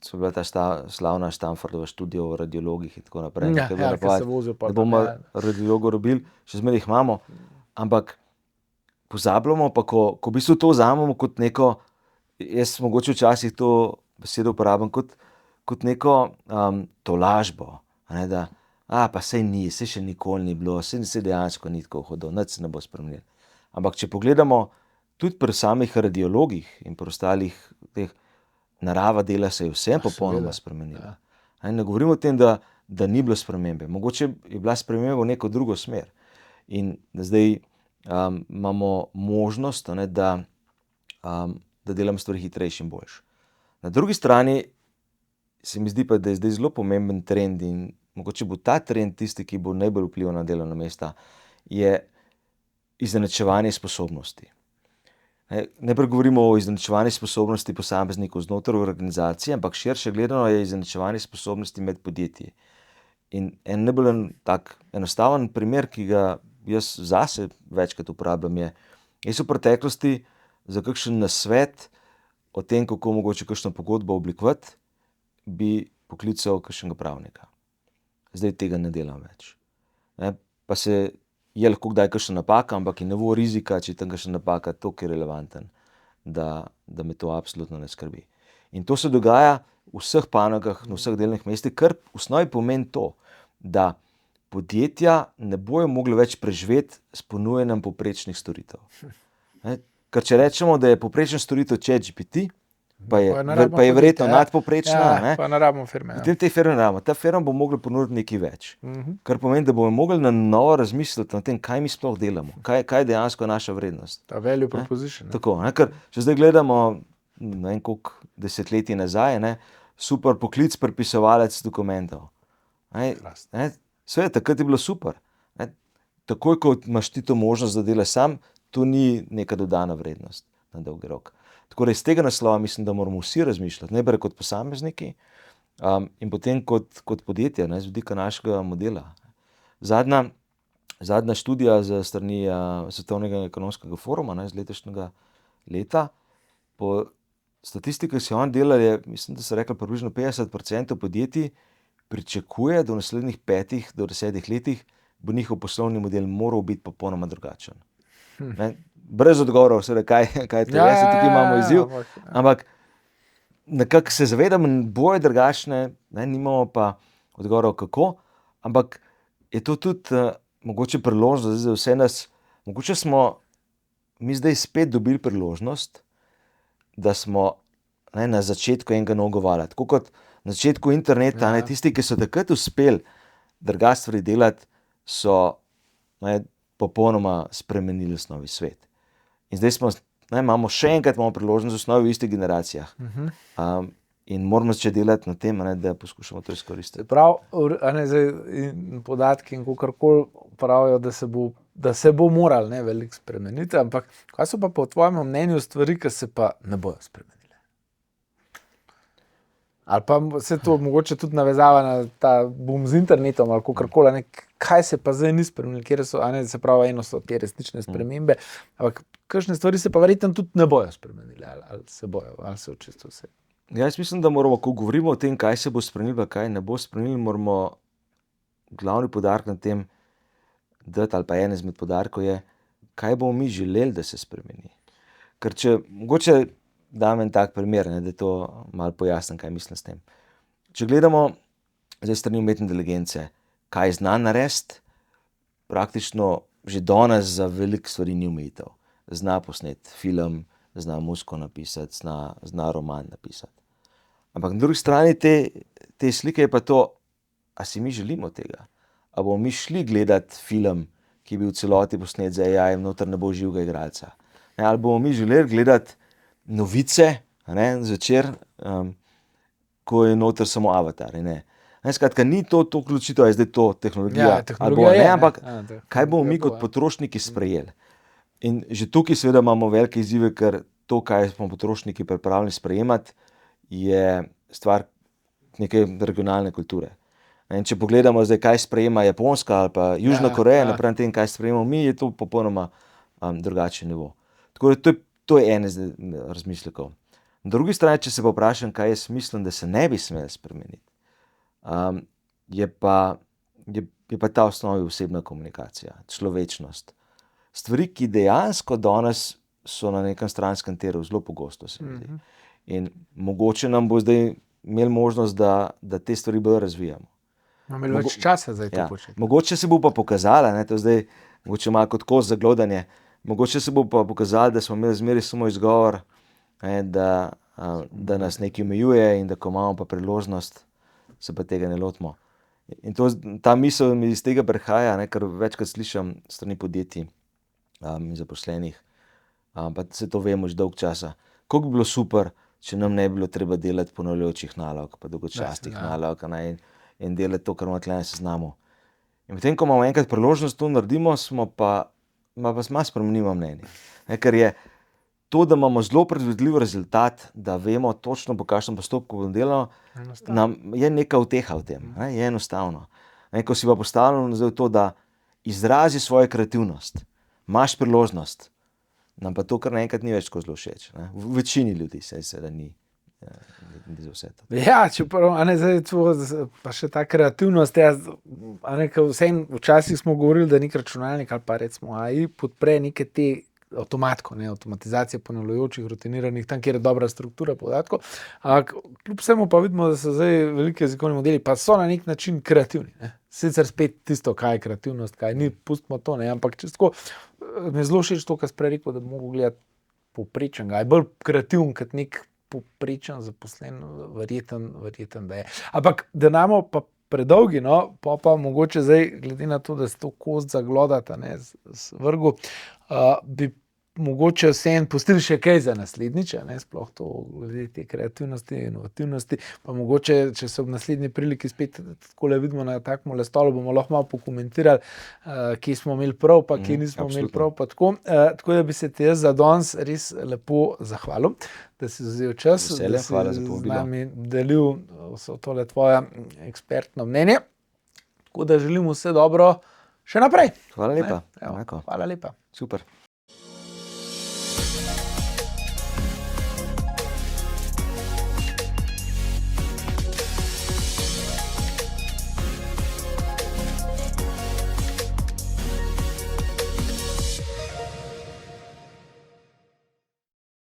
so bila ta slavna Stanfordova študija o radiologih in tako naprej, da bomo radiologov robili, še zmeraj jih imamo, ampak pozabljamo pa, ko v bistvu to vzamemo kot neko, jaz mogoče včasih to besedo uporabljam kot neko tolažbo, da pa sej ni, sej še nikoli ni bilo, sej dejansko ni tako hodil, nič se ne bo spremenilo. Ampak če pogledamo tudi pri samih radiologih in pri ostalih teh, narava dela se je vse popolnoma spremenila. Ne govorimo o tem, da ni bilo spremembe. Mogoče je bila sprememba v neko drugo smer. In zdaj imamo možnost, da delam stvari hitrejši in boljši. Na drugi strani se mi zdi pa, da je zdaj zelo pomemben trend in mogoče bo ta trend tisti, ki bo najbolj vplival na delovna mesta, je izenačevanje sposobnosti. Najprej govorimo o izenačevanju sposobnosti posameznikov znotraj organizacije, ampak širše gledano je izenačevanje sposobnosti med podjetji. In en najbolj tak enostaven primer, ki ga jaz zase večkrat uporabljam, je, jaz v preteklosti za kakšen nasvet o tem, kako mogoče kakšno pogodbo oblikovati, bi poklical kakšnega pravnika. Zdaj tega ne delam več. Pa se je lahko kdaj kakšna napaka, ampak je nivo rizika, če je tam kakšna napaka, toliko je relevanten, da me to absolutno ne skrbi. In to se dogaja v vseh panogah, na vseh delovnih mestih, kar v osnovi pomeni to, da podjetja ne bojo mogli več preživeti s ponujanjem povprečnih storitev. Ker če rečemo, da je povprečna storitev ChatGPT, pa je ne verjetno rabimo nadpovprečna, pa ne rabimo firme. potem te firme ne rabimo. Ta firma bo mogla ponuditi nekaj več. Kar pomeni, da bomo mogli na novo razmisliti o tem, kaj mi sploh delamo, kaj dejansko je naša vrednost. Ta value proposition. Tako, ker če zdaj gledamo ne vem koliko desetletij nazaj, super poklic prepisovalec dokumentov. Seveda, takrat je bilo super. Takoj, ko imaš ti to možnost, da delaš sam, to ni neka dodana vrednost na dolgi rok. Tako da iz tega naslova mislim, da moramo vsi razmišljati, najprej kot posamezniki in potem kot podjetja, z vidika našega modela. Zadnja študija z strani Svetovnega ekonomskega foruma iz letošnjega leta, po statistiki, ki so oni delali, mislim, da so rekli, približno 50% podjetij pričakuje, da v naslednjih 5 do 10 letih bo njihov poslovni model moral biti popolnoma drugačen. Brez odgovorov, seveda, kaj to je, tukaj imamo izziv, ampak nekako se zavedam, boje drugačne, nimamo pa odgovorov kako, ampak je to tudi mogoče priložnost za vse nas, mogoče smo mi zdaj spet dobili priložnost, da smo na začetku enega novega vala, tako kot na začetku interneta, tisti, ki so takrat uspeli drugače stvari delati, so popolnoma spremenili osnovi svet. In zdaj imamo še enkrat priložnost v osnovi v istih generacijah. In moramo začeti delati na tem, da poskušamo to izkoristiti. Prav, podatki in kakorkoli pravijo, da se bo moral veliko spremeniti, ampak kaj so pa po tvojem mnenju stvari, ki se pa ne bojo spremenile? Ali pa se to mogoče tudi navezava na ta boom z internetom ali kakorkoli, kaj se pa zdaj ni spremenilo, kjer so, se pravi, eno so te resnične spremembe, ampak kakšne stvari se pa verjetno tudi ne bojo spremenile, ali se bojo, ali se očisto vse. Jaz mislim, da moramo, ko govorimo o tem, kaj se bo spremenilo, kaj ne bo spremenilo, moramo glavni poudarek na tem dati, ali pa en izmed poudarkov je, kaj bomo mi želeli, da se spremeni. Ker če mogoče dam en tak primer, da to malo pojasnim, kaj mislim s tem. Če gledamo zdaj strani umetne inteligence, kaj zna narediti, praktično že danes za veliko stvari ni omejitev. Zna posneti film, zna muziko napisati, zna roman napisati. Ampak na drugi strani te slike je pa to, a si mi želimo tega? A bomo mi šli gledati film, ki bi v celoti posnet za AI, noter ne bo živega igralca? Ali bomo mi želeli gledati novice zvečer, ko je noter samo avatar? Skratka, ni to vključitev, je zdaj to tehnologija, ampak kaj bomo mi kot potrošniki sprejeli? In že tukaj seveda imamo velike izzive, ker to, kaj smo potrošniki pripravljeni sprejemati, je stvar neke regionalne kulture. In če pogledamo zdaj, kaj sprejema Japonska ali pa Južna Koreja, napram tem, kaj sprejemamo mi, je to popolnoma drugačen nivo. Tako da to je en razmislekov. Na drugi strani, če se pa vprašam, kaj jaz mislim, da se ne bi smeli spremeniti, je pa ta osnovi osebna komunikacija, človečnost. Stvari, ki dejansko danes so na nekem stranskem tiru, zelo pogosto se mi zdi. In mogoče nam bo zdaj imeli možnost, da te stvari bolj razvijamo. Imamo več časa za to početi. Mogoče se bo pa pokazala, to zdaj mogoče malo kot kost za glodanje, mogoče se bo pa pokazalo, da smo imeli zmeraj samo izgovor, da nas nekaj omejuje in da ko imamo pa priložnost, se pa tega ne lotimo. In ta misel mi iz tega prihaja, ker večkrat slišim strani podjetij in zaposlenih, pa se to vemo že dolgo časa. Koliko bi bilo super, če nam ne bi bilo treba delati ponavljajočih nalog, pa dolgočasnih nalog in delati to, kar imamo tukaj na seznamu. In potem, ko imamo enkrat priložnost to naredimo, malo spremenimo mnenje. Ker je to, da imamo zelo predvidljiv rezultat, da vemo točno, po kakšnem postopku bomo delali, nam je neka uteha v tem, je enostavno. Ko si pa postavljeno zdaj to, da izrazi svojo kreativnost, imaš priložnost, nam pa to kar naenkrat ni več tako zelo všeč. V večini ljudi se da ni za vse to. Ja, čeprav, zdaj pa še ta kreativnost, včasih smo govorili, da nek računalnik ali pa recimo AI podpre neke te avtomatizacije ponavljajočih, rutiniranih, tam, kjer je dobra struktura podatkov, ampak kljub vsemu pa vidimo, da so zdaj veliki jezikovni modeli, pa so na nek način kreativni. Sicer spet tisto, kaj je kreativnost, kaj ni, pustimo to, ampak čisto me zelo všeč to, kar si prej rekel, da bi mogel gledati povprečen, je bolj kreativen kot nek povprečen zaposlen, verjeten, da je. Ampak da namo pa predolgi, no, pa mogoče zdaj, glede na to, da se to kost zaglodata, ne, z vrgu, bi mogoče vseeno pustili še kaj za naslednjič, ne, sploh to glede te kreativnosti, inovativnosti, pa mogoče, če se ob naslednji priliki spet takole vidimo na takmole stolu, bomo lahko malo pokomentirali, kje smo imeli prav, pa kje nismo imeli prav, pa tako. Tako da bi se ti jaz za danes res lepo zahvalil, da si vzel čas, Veselje, hvala za z povabilo. nami delil vso tole tvoje ekspertno mnenje. Tako da želim vse dobro še naprej. Hvala lepa. Evo, Enako. hvala lepa. Super.